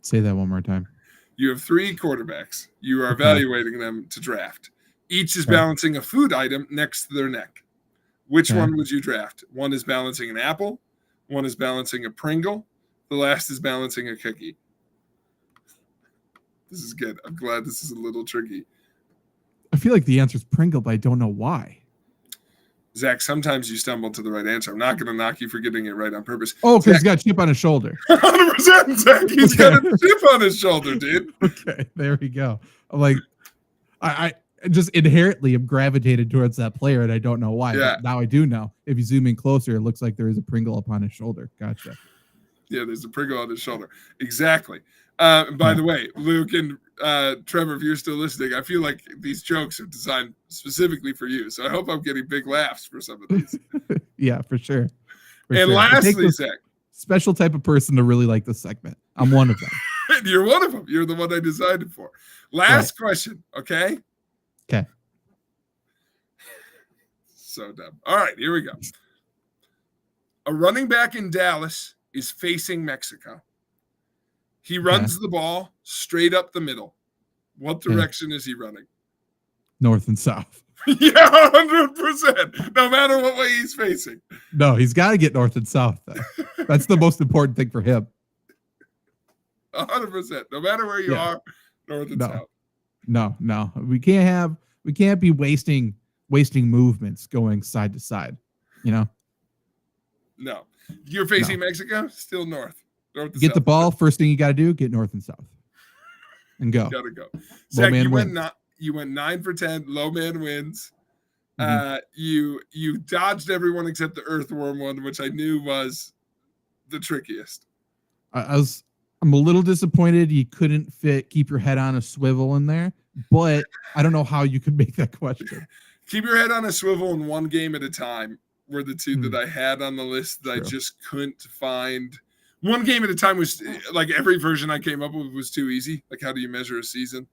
S1: Say that one more time.
S2: You have 3 quarterbacks. You are evaluating them to draft. Each is balancing a food item next to their neck. Which one would you draft? One is balancing an apple. One is balancing a Pringle. The last is balancing a cookie. This is good. I'm glad this is a little tricky.
S1: I feel like the answer is Pringle, but I don't know why.
S2: Zach, sometimes you stumble to the right answer. I'm not going to knock you for getting it right on purpose.
S1: Oh, because he's got a chip on his shoulder.
S2: 100%, Zach. He's got a chip on his shoulder, dude.
S1: Okay, there we go. I'm like, I just inherently am gravitated towards that player, and I don't know why.
S2: Yeah.
S1: But now I do know. If you zoom in closer, it looks like there is a Pringle upon his shoulder. Gotcha.
S2: Yeah, there's a Pringle on his shoulder. Exactly. By the way, Luke and Trevor, if you're still listening, I feel like these jokes are designed specifically for you. So I hope I'm getting big laughs for some of these.
S1: Yeah, for sure.
S2: Lastly, Zach.
S1: Special type of person to really like this segment. I'm one of them.
S2: You're one of them. You're the one I designed it for. Last question, okay?
S1: Okay.
S2: So dumb. All right, here we go. A running back in Dallas is facing Mexico. He runs the ball straight up the middle. What direction is he running?
S1: North and south.
S2: Yeah, 100%. No matter what way he's facing.
S1: No, he's got to get north and south, though. That's the most important thing for him.
S2: 100%. No matter where you are, north and south.
S1: No. We can't be wasting movements going side to side.
S2: No. You're facing Mexico? Still north.
S1: Get the ball. First thing you got to do, get north and south. And go.
S2: Gotta go.
S1: Low
S2: Zach,
S1: man
S2: you went 9 for 10. Low man wins.
S1: Mm-hmm.
S2: You dodged everyone except the earthworm one, which I knew was the trickiest.
S1: I'm a little disappointed you couldn't keep your head on a swivel in there, but I don't know how you could make that question.
S2: Keep your head on a swivel in one game at a time were the two that I had on the list that I just couldn't find. One game at a time was like every version I came up with was too easy. Like, how do you measure a season?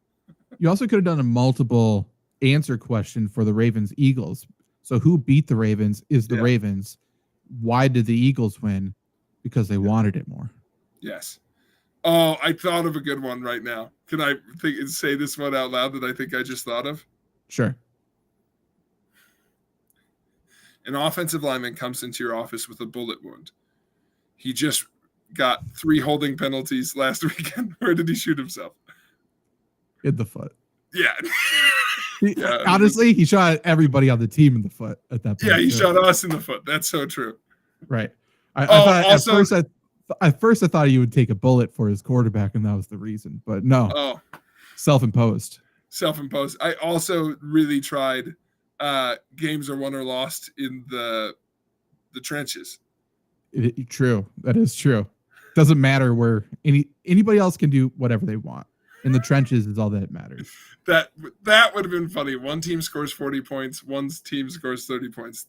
S1: You also could have done a multiple answer question for the Ravens Eagles. So who beat the Ravens is the Ravens. Why did the Eagles win? Because they wanted it more.
S2: Yes. Oh, I thought of a good one right now. Can I say this one out loud that I think I just thought of?
S1: Sure.
S2: An offensive lineman comes into your office with a bullet wound. He just got 3 holding penalties last weekend. Where did he shoot himself?
S1: In the foot.
S2: Yeah.
S1: Honestly, he shot everybody on the team in the foot at that point.
S2: Yeah, he shot us in the foot. That's so true.
S1: Right. At first I thought he would take a bullet for his quarterback, and that was the reason. But no.
S2: Oh.
S1: Self-imposed.
S2: I also really tried games are won or lost in the trenches.
S1: True. That is true. Doesn't matter where anybody else can do whatever they want. In the trenches is all that matters.
S2: That would have been funny. One team scores 40 points, one team scores 30 points,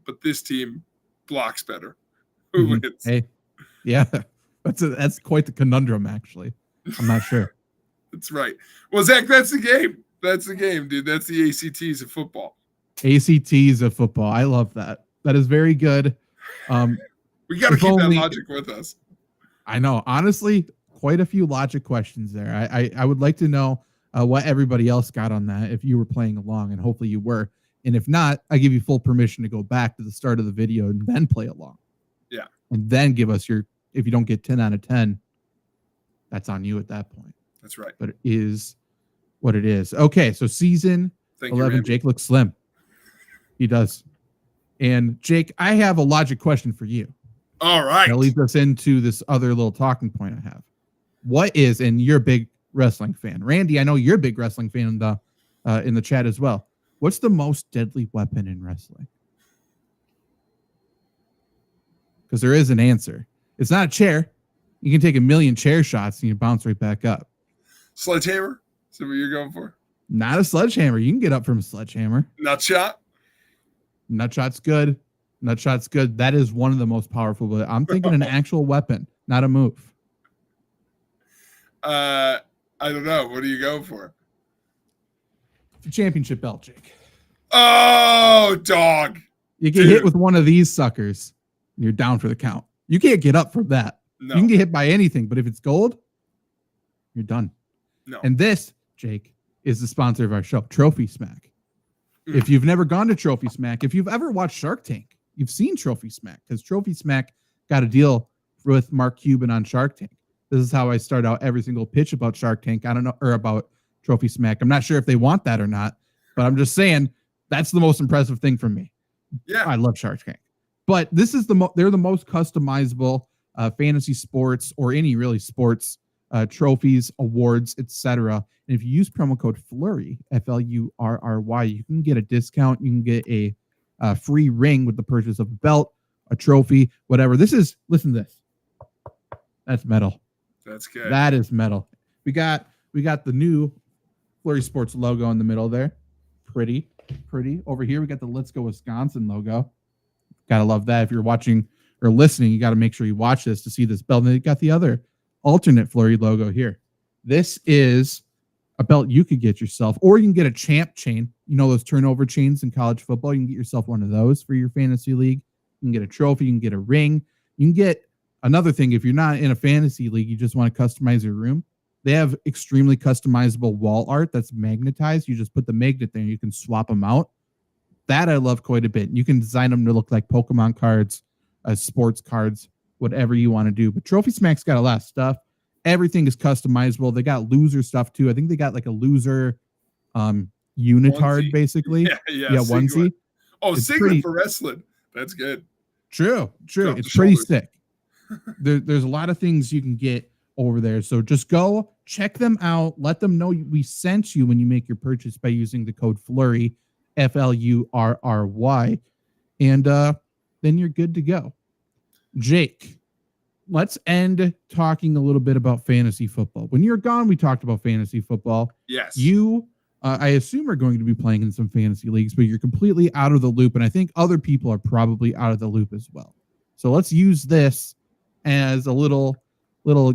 S2: but this team blocks better. Who wins?
S1: Hey, yeah, that's quite the conundrum. Actually, I'm not sure.
S2: That's right. Well, Zach, that's the game. That's the game, dude. That's the ACTs of football.
S1: ACTs of football. I love that. That is very good.
S2: We got to keep that logic with us.
S1: I know. Honestly, quite a few logic questions there. I would like to know what everybody else got on that if you were playing along, and hopefully you were. And if not, I give you full permission to go back to the start of the video and then play along.
S2: Yeah.
S1: And then give us if you don't get 10 out of 10, that's on you at that point.
S2: That's right.
S1: But it is what it is. Okay, so season 11, Jake looks slim. He does. And Jake, I have a logic question for you.
S2: All right.
S1: That leads us into this other little talking point I have. What is, and you're a big wrestling fan. Randy, I know you're a big wrestling fan in the chat as well. What's the most deadly weapon in wrestling? Because there is an answer. It's not a chair. You can take 1,000,000 chair shots and you bounce right back up.
S2: Sledgehammer? Is that what you're going for?
S1: Not a sledgehammer. You can get up from a sledgehammer.
S2: Nutshot?
S1: Nutshot's good. Nutshot's good. That is one of the most powerful, but I'm thinking an actual weapon, not a move.
S2: I don't know. What do you go for?
S1: The championship belt, Jake.
S2: Oh, dog.
S1: You get hit with one of these suckers, and you're down for the count. You can't get up from that.
S2: No.
S1: You can get hit by anything, but if it's gold, you're done.
S2: No.
S1: And this, Jake, is the sponsor of our show, Trophy Smack. If you've never gone to Trophy Smack, if you've ever watched Shark Tank, you've seen Trophy Smack, because Trophy Smack got a deal with Mark Cuban on Shark Tank. This is how I start out every single pitch about Shark Tank. I don't know, or about Trophy Smack. I'm not sure if they want that or not, but I'm just saying that's the most impressive thing for me.
S2: Yeah,
S1: I love Shark Tank, but this is they're the most customizable fantasy sports or any really sports trophies, awards, etc. And if you use promo code Flurry, FLURRY, you can get a discount. You can get a free ring with the purchase of a belt, a trophy, whatever. Listen to this. That's metal.
S2: That's good.
S1: That is metal. We got the new FlurrySports logo in the middle there. Pretty. Over here, we got the Let's Go Wisconsin logo. Gotta love that. If you're watching or listening, you got to make sure you watch this to see this belt. And then you got the other alternate Flurry logo here. This is a belt you could get yourself, or you can get a champ chain. You know those turnover chains in college football? You can get yourself one of those for your fantasy league. You can get a trophy. You can get a ring. You can get another thing. If you're not in a fantasy league, you just want to customize your room. They have extremely customizable wall art that's magnetized. You just put the magnet there and you can swap them out. That I love quite a bit. You can design them to look like Pokemon cards, sports cards, whatever you want to do. But Trophy Smack's got a lot of stuff. Everything is customizable. They got loser stuff too. I think they got like a loser unitard,
S2: onesie.
S1: Basically.
S2: Yeah,
S1: onesie.
S2: Oh, Sigma for wrestling. That's good.
S1: True.
S2: Drop
S1: It's pretty sick. There's a lot of things you can get over there. So just go check them out. Let them know we sent you when you make your purchase by using the code Flurry, FLURRY. And then you're good to go. Jake, let's end talking a little bit about fantasy football. When you're gone, we talked about fantasy football.
S2: Yes.
S1: You, I assume, are going to be playing in some fantasy leagues, but you're completely out of the loop. And I think other people are probably out of the loop as well. So let's use this as a little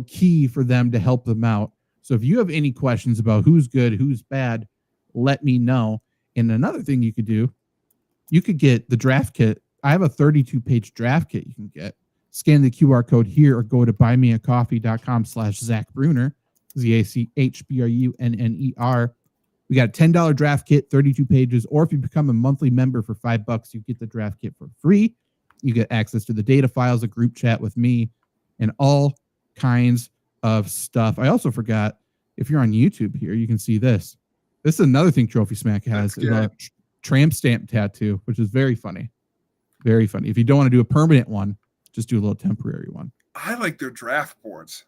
S1: key for them to help them out. So if you have any questions about who's good, who's bad, let me know. And another thing you could do, you could get the draft kit. I have a 32-page draft kit you can get. Scan the QR code here or go to buymeacoffee.com/Zach Bruner, ZACHBRUNNER. We got a $10 draft kit, 32 pages, or if you become a monthly member for $5, you get the draft kit for free. You get access to the data files, a group chat with me, and all kinds of stuff. I also forgot, if you're on YouTube here, you can see this. This is another thing Trophy Smack has, a tramp stamp tattoo, which is very funny. Very funny. If you don't want to do a permanent one, just do a little temporary one.
S2: I like their draft boards.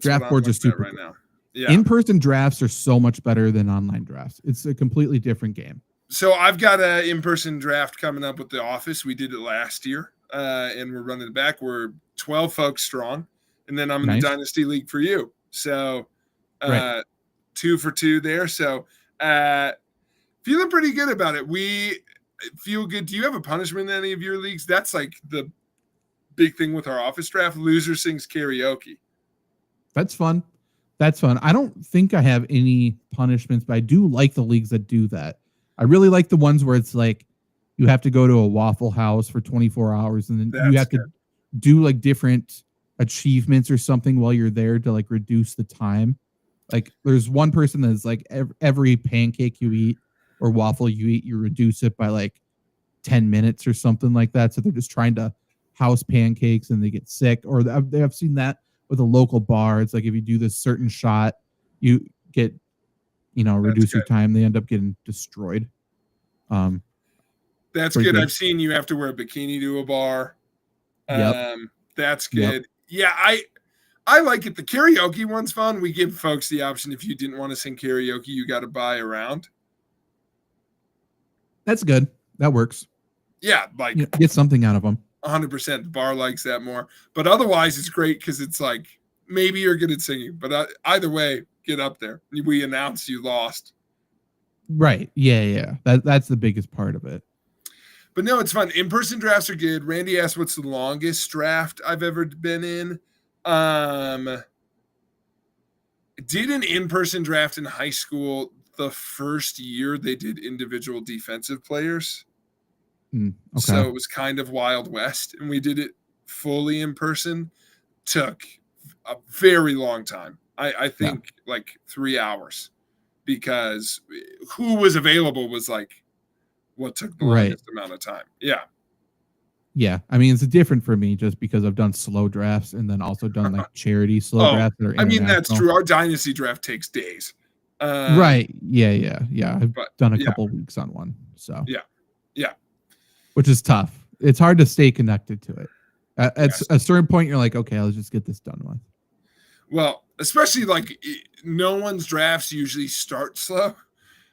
S1: Draft boards are super
S2: right now. Yeah.
S1: In-person drafts are so much better than online drafts. It's a completely different game.
S2: So I've got an in-person draft coming up with the office. We did it last year, and we're running it back. We're 12 folks strong, and then I'm in the Dynasty League for you. So 2 for 2 there. So feeling pretty good about it. We feel good. Do you have a punishment in any of your leagues? That's like the big thing with our office draft. Loser sings karaoke.
S1: That's fun. I don't think I have any punishments, but I do like the leagues that do that. I really like the ones where it's like you have to go to a Waffle House for 24 hours and then you have to do like different achievements or something while you're there to like reduce the time. Like there's one person that's like every pancake you eat or waffle you eat, you reduce it by like 10 minutes or something like that. So they're just trying to house pancakes and they get sick. Or I've seen that with a local bar. It's like if you do this certain shot, you get, reduce your time. They end up getting destroyed.
S2: That's good. I've seen you have to wear a bikini to a bar. That's good. Yeah, I like it. The karaoke one's fun. We give folks the option, if you didn't want to sing karaoke, you got to buy a round. That's good. That works. Yeah, like
S1: get something out of them.
S2: 100%. The bar likes that more. But otherwise, it's great because it's like maybe you're good at singing, but either way, get up there. We announce you lost.
S1: Right. Yeah. That's the biggest part of it.
S2: But no, it's fun. In-person drafts are good. Randy asked what's the longest draft I've ever been in. Did an in-person draft in high school the first year they did individual defensive players. Okay. So it was kind of Wild West, and we did it fully in person. Took a very long time. I think like 3 hours, because who was available was like what took the longest amount of time. Yeah.
S1: Yeah. I mean, it's different for me just because I've done slow drafts and then also done like charity slow drafts.
S2: I mean, that's true. Our dynasty draft takes days.
S1: Right. Yeah. I've done a couple weeks on one. So
S2: yeah.
S1: Which is tough. It's hard to stay connected to it. At a certain point, you're like, okay, let's just get this done with.
S2: Well, especially like no one's drafts usually start slow.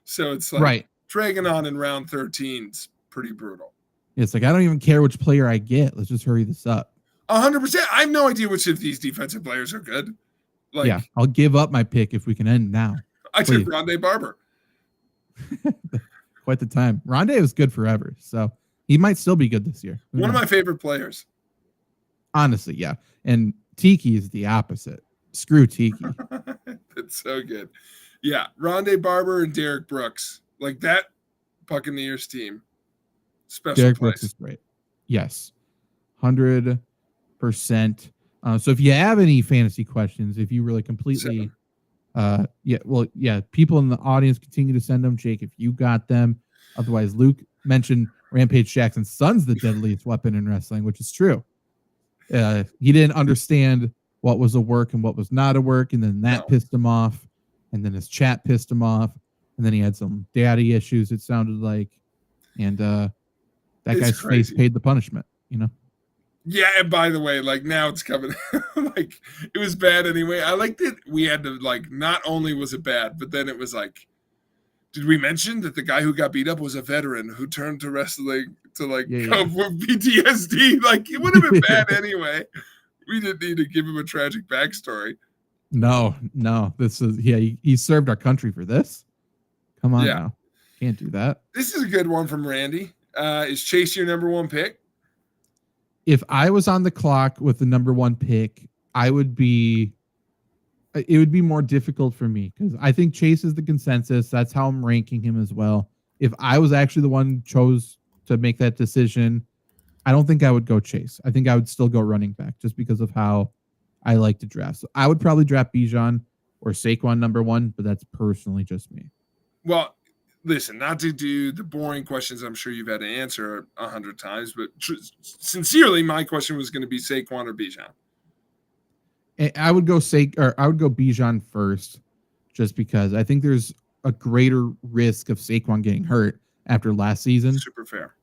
S2: So it's like dragging on in round 13 is pretty brutal.
S1: It's like, I don't even care which player I get. Let's just hurry this up.
S2: 100%. I have no idea which of these defensive players are good. Like, yeah,
S1: I'll give up my pick if we can end now.
S2: I took Rondé Barber.
S1: Quite the time. Rondé was good forever, so he might still be good this year.
S2: One of my favorite players.
S1: Honestly, yeah. And Tiki is the opposite. Screw Tiki.
S2: That's so good. Yeah, Rondé Barber and Derek Brooks. Like that Buccaneers team. Special
S1: Derek
S2: place.
S1: Brooks is great. Yes. 100%. So if you have any fantasy questions, if you really completely people in the audience continue to send them. Jake, if you got them. Otherwise, Luke mentioned Rampage Jackson's son's the deadliest weapon in wrestling, which is true. He didn't understand what was a work and what was not a work, and then that pissed him off, and then his chat pissed him off, and then he had some daddy issues, it sounded like, and that guy's face paid the punishment,
S2: Yeah, and by the way, like now it's coming. Like it was bad anyway. I liked it. We had to like not only was it bad, but then it was like, did we mention that the guy who got beat up was a veteran who turned to wrestling to like cope with PTSD? Like it would have been bad anyway. We didn't need to give him a tragic backstory.
S1: No. This is he served our country for this. Come on now. Can't do that.
S2: This is a good one from Randy. Is Chase your number one pick?
S1: If I was on the clock with the number one pick, it would be more difficult for me because I think Chase is the consensus. That's how I'm ranking him as well. If I was actually the one who chose to make that decision, I don't think I would go Chase. I think I would still go running back just because of how I like to draft. So I would probably draft Bijan or Saquon number one, but that's personally just me.
S2: Well, listen, not to do the boring questions I'm sure you've had to answer 100 times, but sincerely, my question was going to be Saquon or Bijan.
S1: I would go Bijan first, just because I think there's a greater risk of Saquon getting hurt after last season.
S2: Super fair.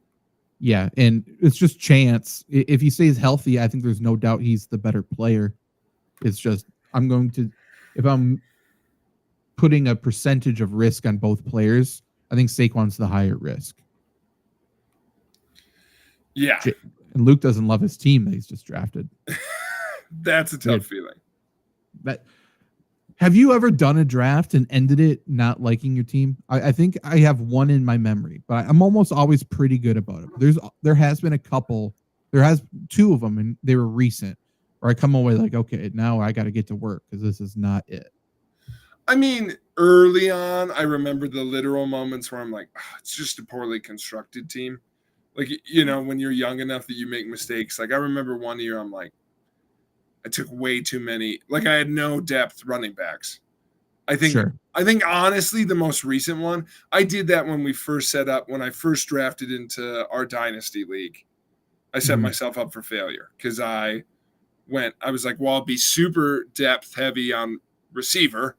S1: Yeah, and it's just chance. If he stays healthy, I think there's no doubt he's the better player. It's just if I'm putting a percentage of risk on both players, I think Saquon's the higher risk.
S2: Yeah.
S1: And Luke doesn't love his team that he's just drafted.
S2: That's a tough feeling.
S1: Have you ever done a draft and ended it not liking your team? I think I have one in my memory, but I'm almost always pretty good about it. There has been a couple. There has two of them, and they were recent. Or I come away like, okay, now I got to get to work because this is not it.
S2: I mean, early on, I remember the literal moments where I'm like, oh, it's just a poorly constructed team. Like, when you're young enough that you make mistakes. Like, I remember one year I'm like, I took way too many. Like, I had no depth running backs. I think honestly, the most recent one, I did that when we first set up, when I first drafted into our dynasty league. I set myself up for failure because I was like, well, I'll be super depth heavy on receiver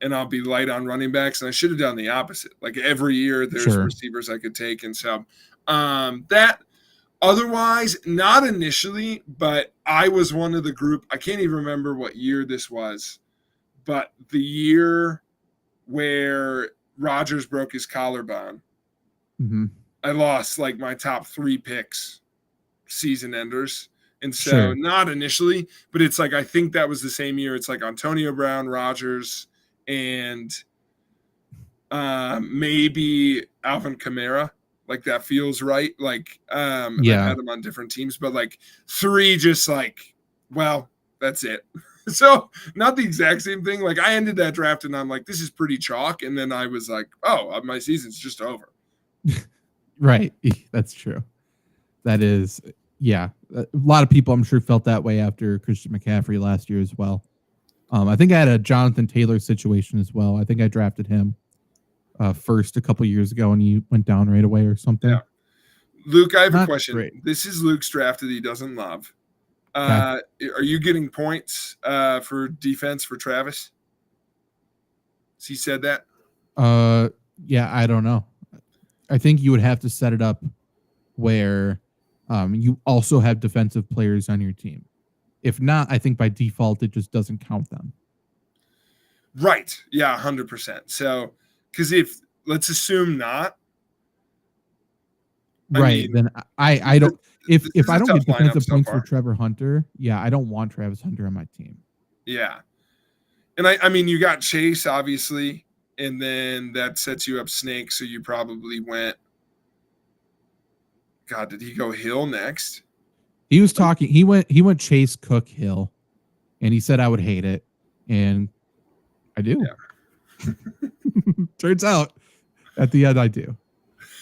S2: and I'll be light on running backs. And I should have done the opposite. Like every year there's receivers I could take. And so that otherwise, not initially, but I was one of the group. I can't even remember what year this was, but the year where Rodgers broke his collarbone, I lost like my top 3 picks, season enders. And so not initially, but it's like, I think that was the same year. It's like Antonio Brown, Rodgers, and maybe Alvin Kamara. Like that feels right. Like, I've had them on different teams, but like 3 just like, well, that's it. So not the exact same thing. Like I ended that draft and I'm like, this is pretty chalk. And then I was like, oh, my season's just over.
S1: Right. That's true. That is, yeah. A lot of people I'm sure felt that way after Christian McCaffrey last year as well. I think I had a Jonathan Taylor situation as well. I think I drafted him first a couple years ago and he went down right away or something.
S2: Yeah. Luke, I have a question. Great. This is Luke's draft that he doesn't love. Are you getting points for defense for Travis? Has he said that?
S1: Yeah, I don't know. I think you would have to set it up where you also have defensive players on your team. If not, I think by default it just doesn't count them.
S2: Right. Yeah, 100%. So, because if let's assume not,
S1: then I don't. If I don't get defensive points for Trevor Hunter, I don't want Travis Hunter on my team.
S2: Yeah, and I mean you got Chase obviously, and then that sets you up Snake. So you probably went. God, did he go Hill next?
S1: He was talking. He went Chase, Cook, Hill, and he said I would hate it, and I do. Yeah. Turns out, at the end, I do.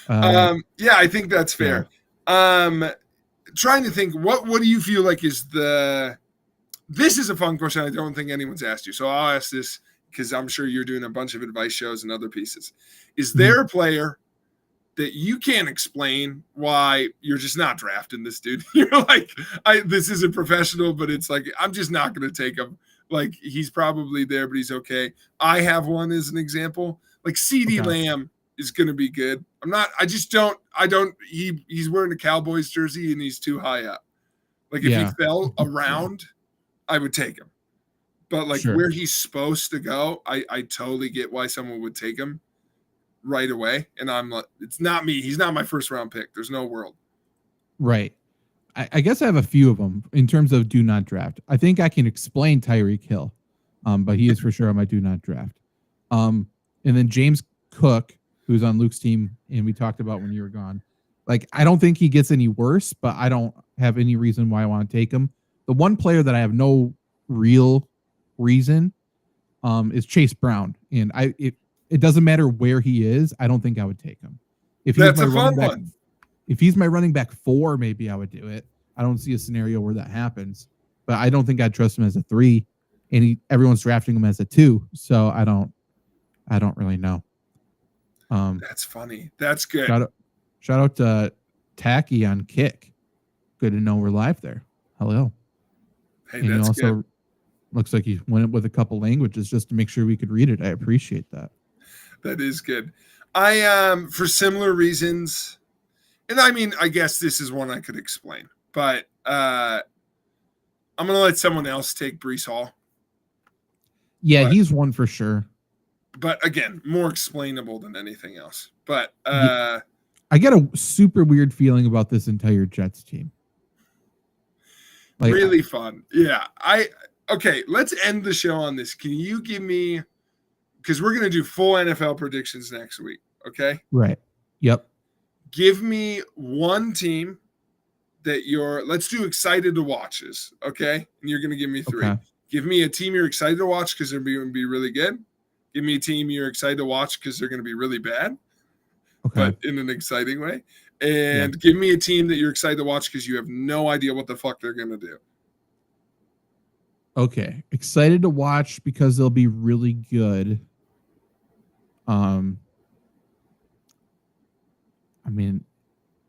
S2: Yeah, I think that's fair. Yeah. Trying to think, what do you feel like is this is a fun question I don't think anyone's asked you. So I'll ask this because I'm sure you're doing a bunch of advice shows and other pieces. Is there a player that you can't explain why you're just not drafting this dude? You're like, this isn't professional, but it's like, I'm just not going to take him. Like he's probably there, but he's okay. I have one as an example, like CeeDee Lamb is going to be good. He's wearing a Cowboys jersey and he's too high up. Like if he fell around, I would take him. But like where he's supposed to go, I totally get why someone would take him right away. And I'm like, it's not me. He's not my first round pick. There's no world.
S1: Right. I guess I have a few of them in terms of do not draft. I think I can explain Tyreek Hill, but he is for sure on my do not draft. And then James Cook, who's on Luke's team, and we talked about when you were gone. Like, I don't think he gets any worse, but I don't have any reason why I want to take him. The one player that I have no real reason is Chase Brown. And it doesn't matter where he is. I don't think I would take him. If he's my running back, if he's my running back 4, maybe I would do it. I don't see a scenario where that happens, but I don't think I'd trust him as a 3, and everyone's drafting him as a 2. So I don't really know.
S2: That's funny. That's good.
S1: Shout out to Tacky on Kick. Good to know we're live there. Hello.
S2: Hey,
S1: and
S2: that's
S1: also
S2: good.
S1: Looks like you went with a couple languages just to make sure we could read it. I appreciate that.
S2: That is good. I for similar reasons, and I mean, I guess this is one I could explain, but I'm gonna let someone else take Breece Hall.
S1: Yeah, he's one for sure.
S2: But again, more explainable than anything else. But
S1: I get a super weird feeling about this entire Jets team.
S2: Like, really fun. Yeah. Okay, let's end the show on this. Can you give me, because we're going to do full NFL predictions next week, okay?
S1: Right. Yep.
S2: Give me one team that let's do excited to watches, okay? And you're going to give me 3. Okay. Give me a team you're excited to watch because they're going to be really good. Give me a team you're excited to watch because they're going to be really bad, but in an exciting way. And give me a team that you're excited to watch because you have no idea what the fuck they're going to do.
S1: Okay. Excited to watch because they'll be really good. I mean,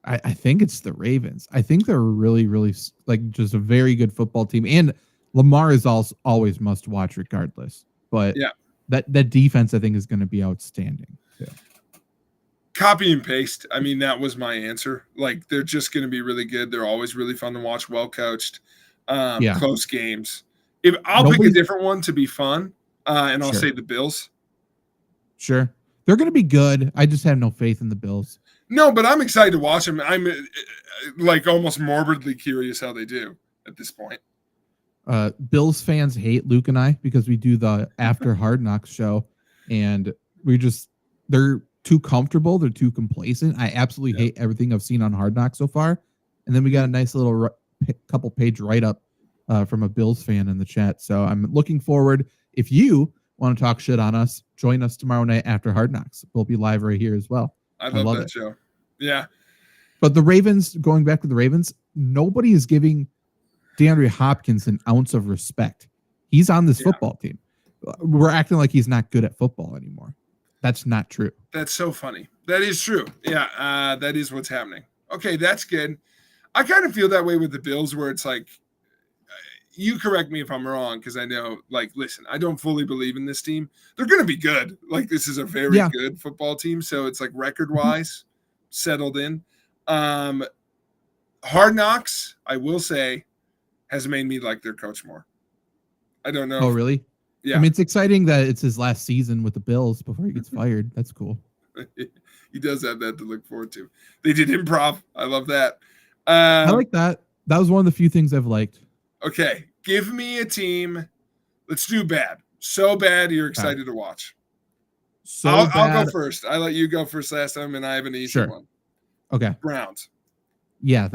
S1: I think it's the Ravens. I think they're really, really like just a very good football team. And Lamar is also always must watch regardless. But that defense, I think, is going to be outstanding too.
S2: Copy and paste. I mean, that was my answer. Like, they're just going to be really good. They're always really fun to watch, well coached, close games. If I'll pick a different one to be fun, and I'll say the Bills.
S1: Sure. They're going to be good. I just have no faith in the Bills.
S2: No, but I'm excited to watch them. I'm like almost morbidly curious how they do at this point.
S1: Bills fans hate Luke and I because we do the After Hard Knocks show, and they're too comfortable. They're too complacent. I absolutely hate everything I've seen on Hard Knocks so far. And then we got a nice little couple page write-up from a Bills fan in the chat. So I'm looking forward. If you want to talk shit on us, join us tomorrow night after Hard Knocks. We'll be live right here as well.
S2: I love that show. Yeah.
S1: But the Ravens, going back to the Ravens, nobody is giving DeAndre Hopkins an ounce of respect. He's on this football team. We're acting like he's not good at football anymore. That's not true.
S2: That's so funny. That is true. Yeah, that is what's happening. Okay, that's good. I kind of feel that way with the Bills where it's like, you correct me if I'm wrong, because I know, like, listen, I don't fully believe in this team. They're going to be good. Like, this is a very good football team. So it's like record-wise, settled in. Hard Knocks, I will say, has made me like their coach more. I don't know.
S1: Oh, really?
S2: Yeah.
S1: I mean, it's exciting that it's his last season with the Bills before he gets fired. That's cool.
S2: He does have that to look forward to. They did improv. I love that.
S1: I like that. That was one of the few things I've liked.
S2: Okay. Give me a team. Let's do bad. So bad you're excited to watch. I'll go first. I let you go first last time, and I have an easy one.
S1: Okay.
S2: Browns.
S1: Yeah,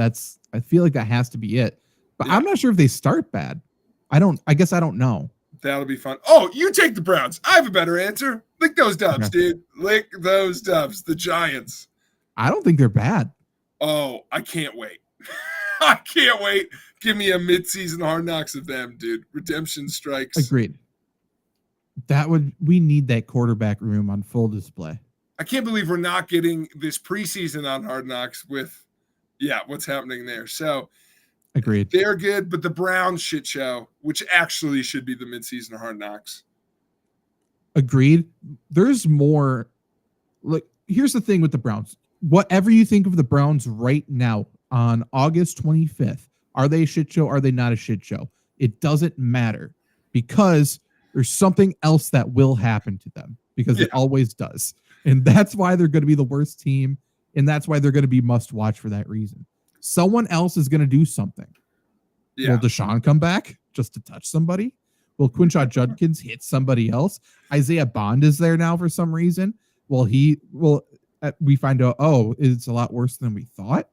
S1: I feel like that has to be it. But I'm not sure if they start bad. I guess I don't know.
S2: That'll be fun. Oh, you take the Browns. I have a better answer. Lick those dubs, dude. Lick those dubs. The Giants.
S1: I don't think they're bad.
S2: Oh, I can't wait. I can't wait. Give me a midseason Hard Knocks of them, dude. Redemption strikes.
S1: Agreed. We need that quarterback room on full display.
S2: I can't believe we're not getting this preseason on Hard Knocks with, what's happening there. So,
S1: agreed.
S2: They're good, but the Browns shit show, which actually should be the midseason Hard Knocks.
S1: Agreed. There's more. Like, here's the thing with the Browns. Whatever you think of the Browns right now on August 25th, Are they a shit show? Are they not a shit show? It doesn't matter because there's something else that will happen to them because it always does. And that's why they're going to be the worst team. And that's why they're going to be must watch for that reason. Someone else is going to do something. Yeah. Will Deshaun come back just to touch somebody? Will Quinshon Judkins hit somebody else? Isaiah Bond is there now for some reason. We find out, it's a lot worse than we thought.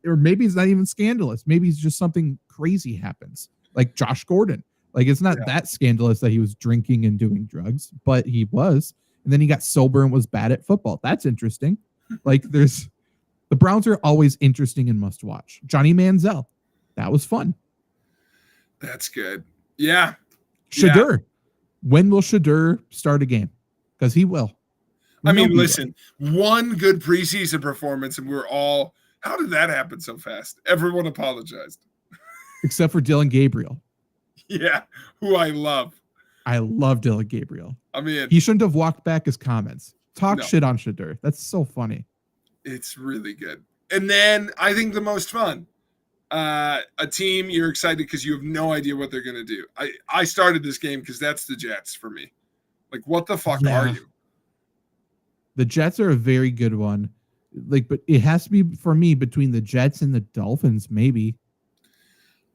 S1: Or maybe it's not even scandalous. Maybe it's just something crazy happens. Like Josh Gordon. Like it's not that scandalous that he was drinking and doing drugs, but he was. And then he got sober and was bad at football. That's interesting. The Browns are always interesting and must watch. Johnny Manziel. That was fun.
S2: That's good. Yeah.
S1: Shedeur. Yeah. When will Shedeur start a game? Because he will.
S2: Listen, one good preseason performance and we're all, how did that happen so fast? Everyone apologized.
S1: Except for Dylan Gabriel.
S2: Yeah, who I love.
S1: I love Dylan Gabriel.
S2: He
S1: shouldn't have walked back his comments. Talk shit on Shedeur. That's so funny.
S2: It's really good. And then I think the most fun. A team you're excited because you have no idea what they're going to do. I started this game because that's the Jets for me. Like, what the fuck are you?
S1: The Jets are a very good one. But it has to be, for me, between the Jets and the Dolphins, maybe.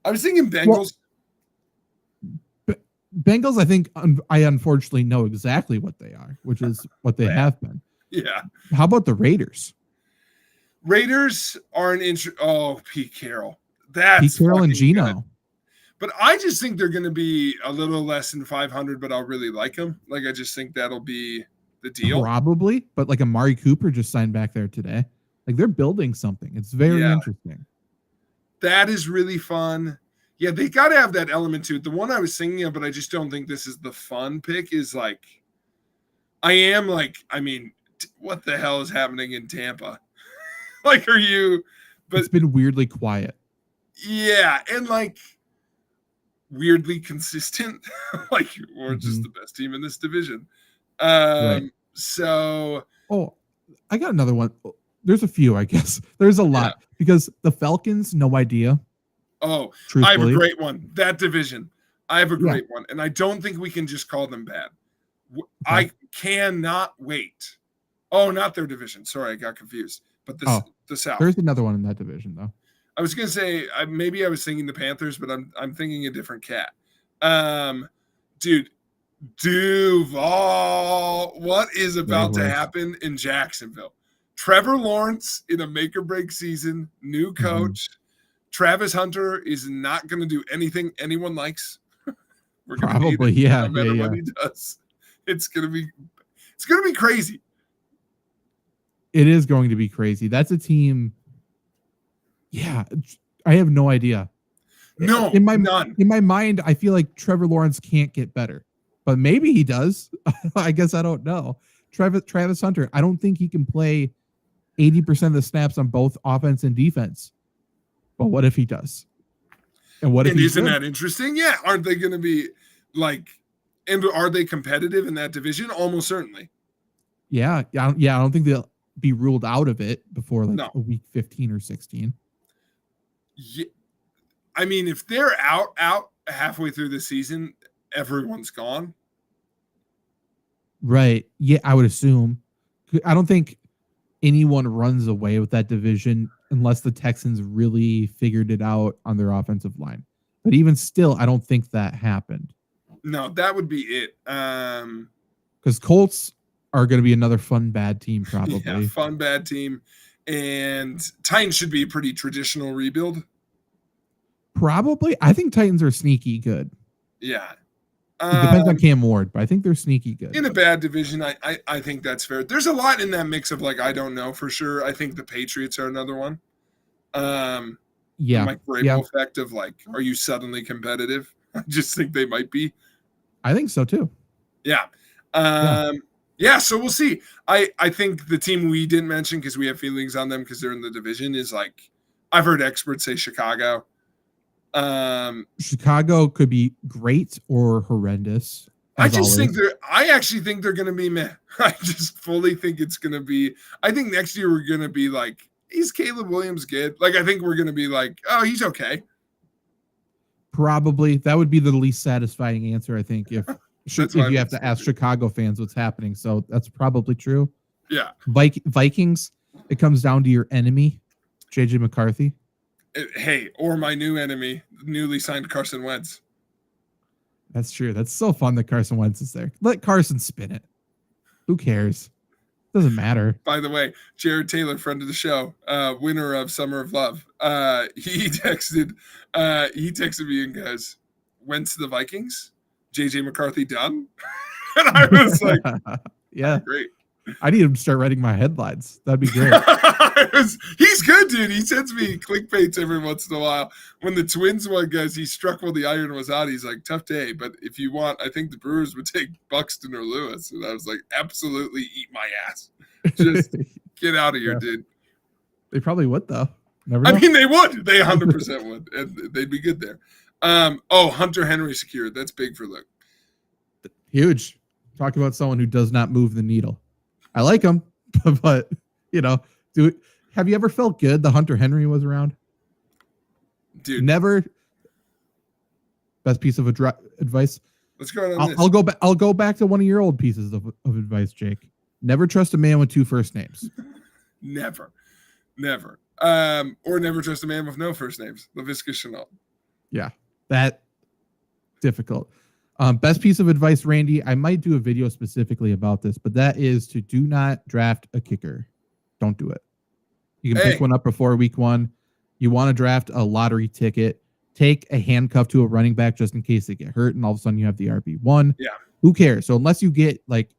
S2: I was thinking Bengals.
S1: Bengals, I think I unfortunately know exactly what they are, which is what they have been.
S2: Yeah.
S1: How about the Raiders?
S2: Raiders are Pete Carroll.
S1: Pete Carroll and Geno.
S2: Good. But I just think they're going to be a little less than 500, but I'll really like them. I just think that'll be the deal.
S1: Probably, but Amari Cooper just signed back there today. They're building something. It's very interesting.
S2: That is really fun. Yeah, they got to have that element to it. The one I was thinking of, but I just don't think this is the fun pick, is what the hell is happening in Tampa? Are you? But
S1: it's been weirdly quiet.
S2: Yeah, and weirdly consistent. We're just the best team in this division.
S1: Right.
S2: So.
S1: Oh, I got another one. There's a few, I guess. There's a lot because the Falcons, no idea.
S2: Oh, I have a great one. That division. I have a great one. And I don't think we can just call them bad. Okay. I cannot wait. Oh, not their division. Sorry, I got confused. But the South.
S1: There's another one in that division, though.
S2: I was going to say, maybe I was thinking the Panthers, but I'm thinking a different cat. Dude, Duval. What is about to happen in Jacksonville? Trevor Lawrence in a make-or-break season, new coach. Travis Hunter is not going to do anything anyone likes. We're
S1: probably,
S2: no matter what he does. It's going to be crazy.
S1: It is going to be crazy. That's a team. Yeah, I have no idea.
S2: No,
S1: in my mind, I feel like Trevor Lawrence can't get better, but maybe he does. I guess I don't know. Travis Hunter, I don't think he can play 80% of the snaps on both offense and defense. But what if he does? And what if
S2: isn't that interesting? Yeah, aren't they going to be and are they competitive in that division? Almost certainly.
S1: Yeah. I don't think they'll be ruled out of it before a week 15 or 16.
S2: Yeah. If they're out halfway through the season, everyone's gone.
S1: Right. Yeah, I would assume. I don't think anyone runs away with that division unless the Texans really figured it out on their offensive line. But even still, I don't think that happened.
S2: No, that would be it.
S1: Because Colts are going to be another fun, bad team, probably.
S2: Yeah, fun, bad team. And Titans should be a pretty traditional rebuild.
S1: Probably. I think Titans are sneaky good.
S2: Yeah.
S1: It depends on Cam Ward, but I think they're sneaky good.
S2: In a bad division, I think that's fair. There's a lot in that mix of I don't know for sure. I think the Patriots are another one. Mike Vrabel effect of are you suddenly competitive? I just think they might be.
S1: I think so too.
S2: Yeah. So we'll see. I think the team we didn't mention because we have feelings on them because they're in the division is I've heard experts say Chicago.
S1: Chicago could be great or horrendous.
S2: I actually think they're going to be meh. I just fully think it's going to be. I think next year we're going to be is Caleb Williams good? Like, I think we're going to be like, oh, he's okay.
S1: Probably. That would be the least satisfying answer, I think, if you have to ask Chicago fans what's happening. So that's probably true.
S2: Yeah.
S1: Vikings, it comes down to your enemy, JJ McCarthy.
S2: Hey, or my new enemy, newly signed Carson Wentz.
S1: That's true. That's so fun that Carson Wentz is there. Let Carson spin it. Who cares? Doesn't matter.
S2: By the way, Jared Taylor, friend of the show, winner of Summer of Love, he texted me and goes, Wentz to the Vikings? JJ McCarthy done? And I was like,
S1: yeah,
S2: great.
S1: I need him to start writing my headlines. That'd be great.
S2: He's good, dude. He sends me clickbaits every once in a while. When the Twins one, guys, he struck while the iron was out. He's like, tough day, but if you want, I think the Brewers would take Buxton or Lewis. And I was like, absolutely eat my ass. Just get out of here, dude.
S1: They probably would, though. Never know.
S2: I mean, they would. They 100% would. And they'd be good there. Hunter Henry secured. That's big for Luke.
S1: Huge. Talk about someone who does not move the needle. I like him, but have you ever felt good the Hunter Henry was around?
S2: Dude.
S1: Never. Best piece of advice.
S2: Let's go on this.
S1: I'll go back to one of your old pieces of advice, Jake. Never trust a man with two first names.
S2: Never. Or never trust a man with no first names. Laviska Shenault.
S1: Yeah, that difficult. Best piece of advice, Randy. I might do a video specifically about this, but that is to do not draft a kicker. Don't do it. You can pick one up before week 1. You want to draft a lottery ticket. Take a handcuff to a running back just in case they get hurt, and all of a sudden you have the RB1.
S2: Yeah.
S1: Who cares? So unless you get like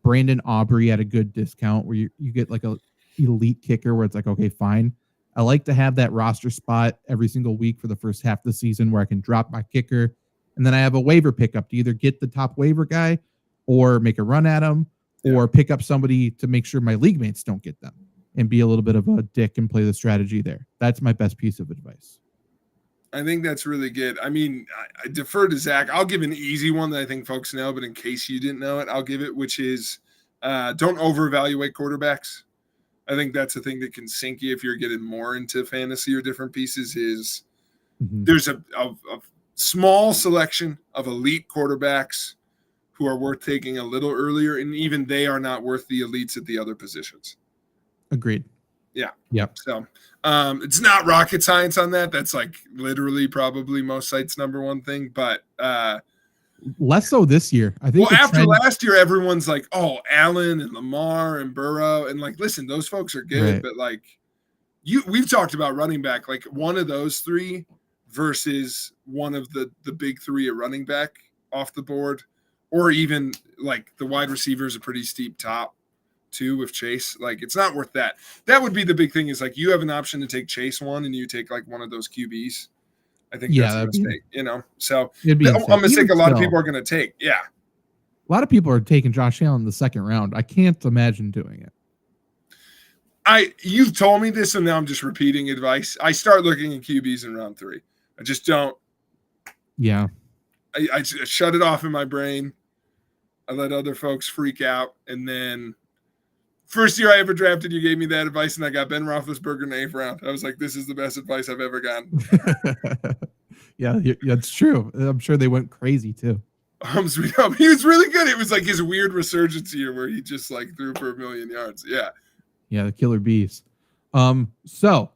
S1: Brandon Aubrey at a good discount where you get like a elite kicker where it's like, okay, fine. I like to have that roster spot every single week for the first half of the season where I can drop my kicker. And then I have a waiver pickup to either get the top waiver guy or make a run at him or pick up somebody to make sure my league mates don't get them and be a little bit of a dick and play the strategy there. That's my best piece of advice.
S2: I think that's really good. I mean, I defer to Zach. I'll give an easy one that I think folks know, but in case you didn't know it, I'll give it, which is don't over-evaluate quarterbacks. I think that's a thing that can sink you if you're getting more into fantasy or different pieces is there's a small selection of elite quarterbacks who are worth taking a little earlier, and even they are not worth the elites at the other positions.
S1: Agreed.
S2: Yeah.
S1: Yep.
S2: So it's not rocket science on that. That's like literally probably most sites' number one thing, but
S1: less so this year. I think.
S2: Well, after last year, everyone's like, "Oh, Allen and Lamar and Burrow," and like, listen, those folks are good,
S1: right.
S2: But like, we've talked about running back, like one of those three versus one of the big three at running back off the board, or even like the wide receivers a pretty steep top too with Chase. Like, it's not worth that. That would be the big thing is like you have an option to take Chase one and you take like one of those QBs. I think that's a mistake, So a mistake a lot of people are going to take. Yeah.
S1: A lot of people are taking Josh Allen in the second round. I can't imagine doing it.
S2: You've told me this, and now I'm just repeating advice. I start looking at QBs in round 3. I just don't.
S1: Yeah.
S2: I shut it off in my brain. I let other folks freak out. And then first year I ever drafted, you gave me that advice, and I got Ben Roethlisberger in the 8th round. I was like, this is the best advice I've ever gotten.
S1: Yeah, it's true. I'm sure they went crazy, too.
S2: He was really good. It was like his weird resurgence year where he just like threw for 1,000,000 yards. Yeah.
S1: Yeah, the killer bees. So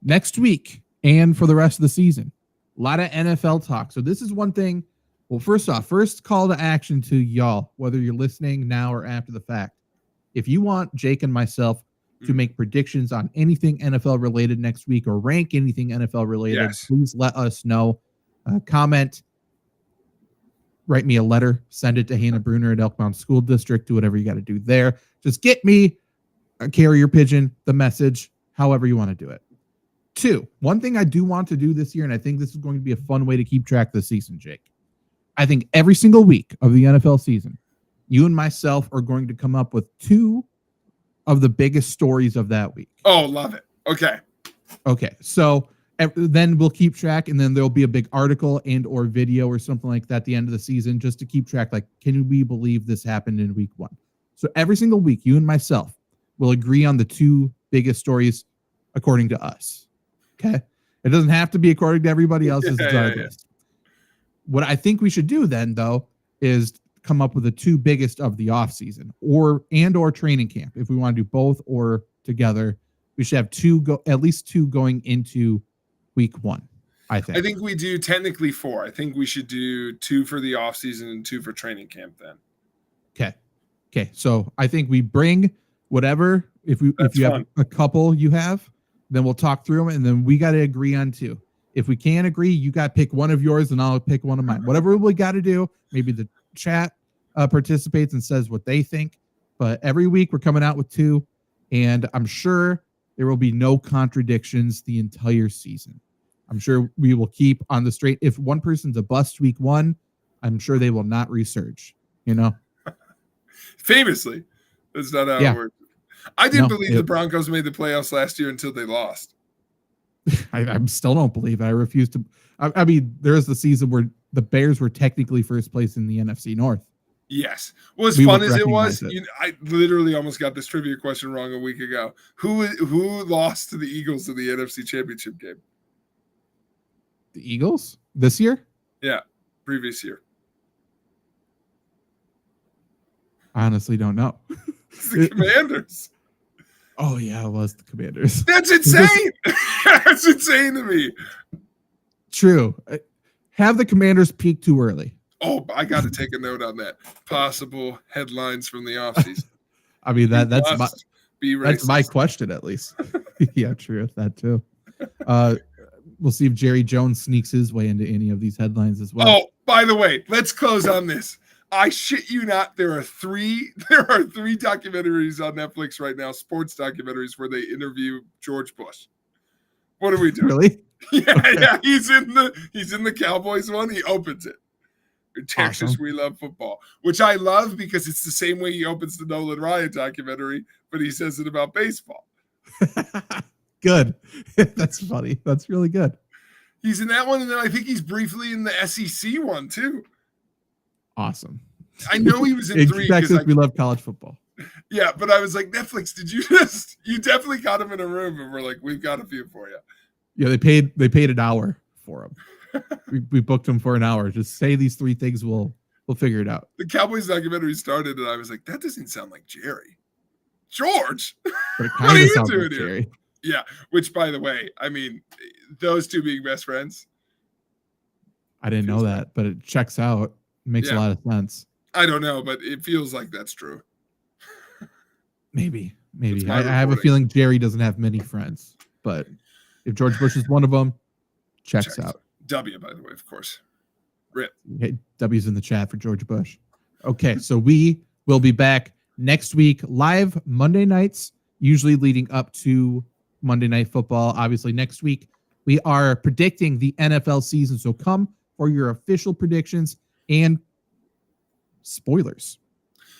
S1: next week and for the rest of the season, a lot of NFL talk. So this is one thing. Well, first off, first call to action to y'all, whether you're listening now or after the fact. If you want Jake and myself to make predictions on anything NFL related next week or rank anything NFL related, please let us know. Comment, write me a letter, send it to Hannah Bruner at Elkmount School District. Do whatever you got to do there. Just get me a carrier pigeon, the message, however you want to do it. 2, one thing I do want to do this year, and I think this is going to be a fun way to keep track of the season, Jake. I think every single week of the NFL season, you and myself are going to come up with 2 of the biggest stories of that week.
S2: Oh, love it. Okay.
S1: So then we'll keep track, and then there'll be a big article and or video or something like that at the end of the season just to keep track. Like, can we believe this happened in week 1? So every single week, you and myself will agree on the 2 biggest stories according to us. Okay. It doesn't have to be according to everybody else's desired list. What I think we should do then, though, is come up with the two biggest of the offseason or training camp. If we want to do both or together, we should have at least two going into week 1. I think
S2: we do technically 4. I think we should do 2 for the offseason and 2 for training camp then.
S1: Okay. So I think we bring whatever, if you have a couple you have, then we'll talk through them, and then we got to agree on 2. If we can't agree, you got to pick one of yours and I'll pick one of mine. Whatever we got to do, maybe the chat participates and says what they think, but every week we're coming out with 2, and I'm sure there will be no contradictions the entire season. I'm sure we will keep on the straight. If one person's a bust week 1, I'm sure they will not resurge,
S2: Famously, that's not how it works. I didn't believe the Broncos made the playoffs last year until they lost.
S1: I still don't believe it. I refuse to. I mean, there is the season where the Bears were technically first place in the NFC North.
S2: Yes. Well, as fun as it was, I literally almost got this trivia question wrong a week ago. Who lost to the Eagles in the NFC Championship game?
S1: The Eagles this year?
S2: Yeah, previous year.
S1: I honestly don't know.
S2: It's the Commanders.
S1: Oh, yeah, it was the Commanders.
S2: That's insane. That's insane to me.
S1: True. Have the Commanders peak too early?
S2: Oh, I got to take a note on that. Possible headlines from the offseason.
S1: I mean, that's my question, at least. Yeah, true. That too. We'll see if Jerry Jones sneaks his way into any of these headlines as well.
S2: Oh, by the way, let's close on this. I shit you not. There are three documentaries on Netflix right now, sports documentaries, where they interview George Bush. What are we doing?
S1: Really?
S2: Yeah, okay. Yeah. He's in the Cowboys one. He opens it. In Texas, awesome. We love football, which I love because it's the same way he opens the Nolan Ryan documentary, but he says it about baseball.
S1: Good. That's funny. That's really good.
S2: He's in that one, and then I think he's briefly in the SEC one too.
S1: Awesome.
S2: I know he was in
S1: in
S2: 3.
S1: Texas, we love college football.
S2: Yeah, but I was like, Netflix, did you definitely got him in a room, and we're like, we've got a few for you.
S1: Yeah, they paid an hour for him. we booked him for an hour. Just say these 3 things, we'll figure it out.
S2: The Cowboys documentary started, and I was like, that doesn't sound like Jerry. George,
S1: but it kind of sounds like Jerry.
S2: Yeah, which, by the way, I mean, those 2 being best friends. I
S1: didn't know that, but it checks out. It makes a lot of sense.
S2: I don't know, but it feels like that's true.
S1: Maybe. I have a feeling Jerry doesn't have many friends, but if George Bush is one of them, checks out.
S2: W, by the way, of course. Rip.
S1: Okay, W's in the chat for George Bush. Okay, so we will be back next week, live Monday nights, usually leading up to Monday Night Football. Obviously, next week, we are predicting the NFL season, so come for your official predictions and spoilers,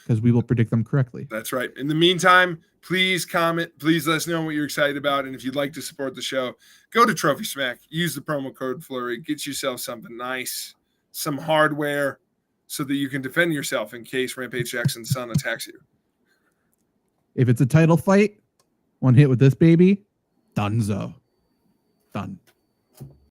S1: because we will predict them correctly.
S2: That's right. In the meantime, please comment. Please let us know what you're excited about. And if you'd like to support the show, go to Trophy Smack. Use the promo code Flurry. Get yourself something nice, some hardware, so that you can defend yourself in case Rampage Jackson's son attacks you.
S1: If it's a title fight, one hit with this baby, donezo. Done.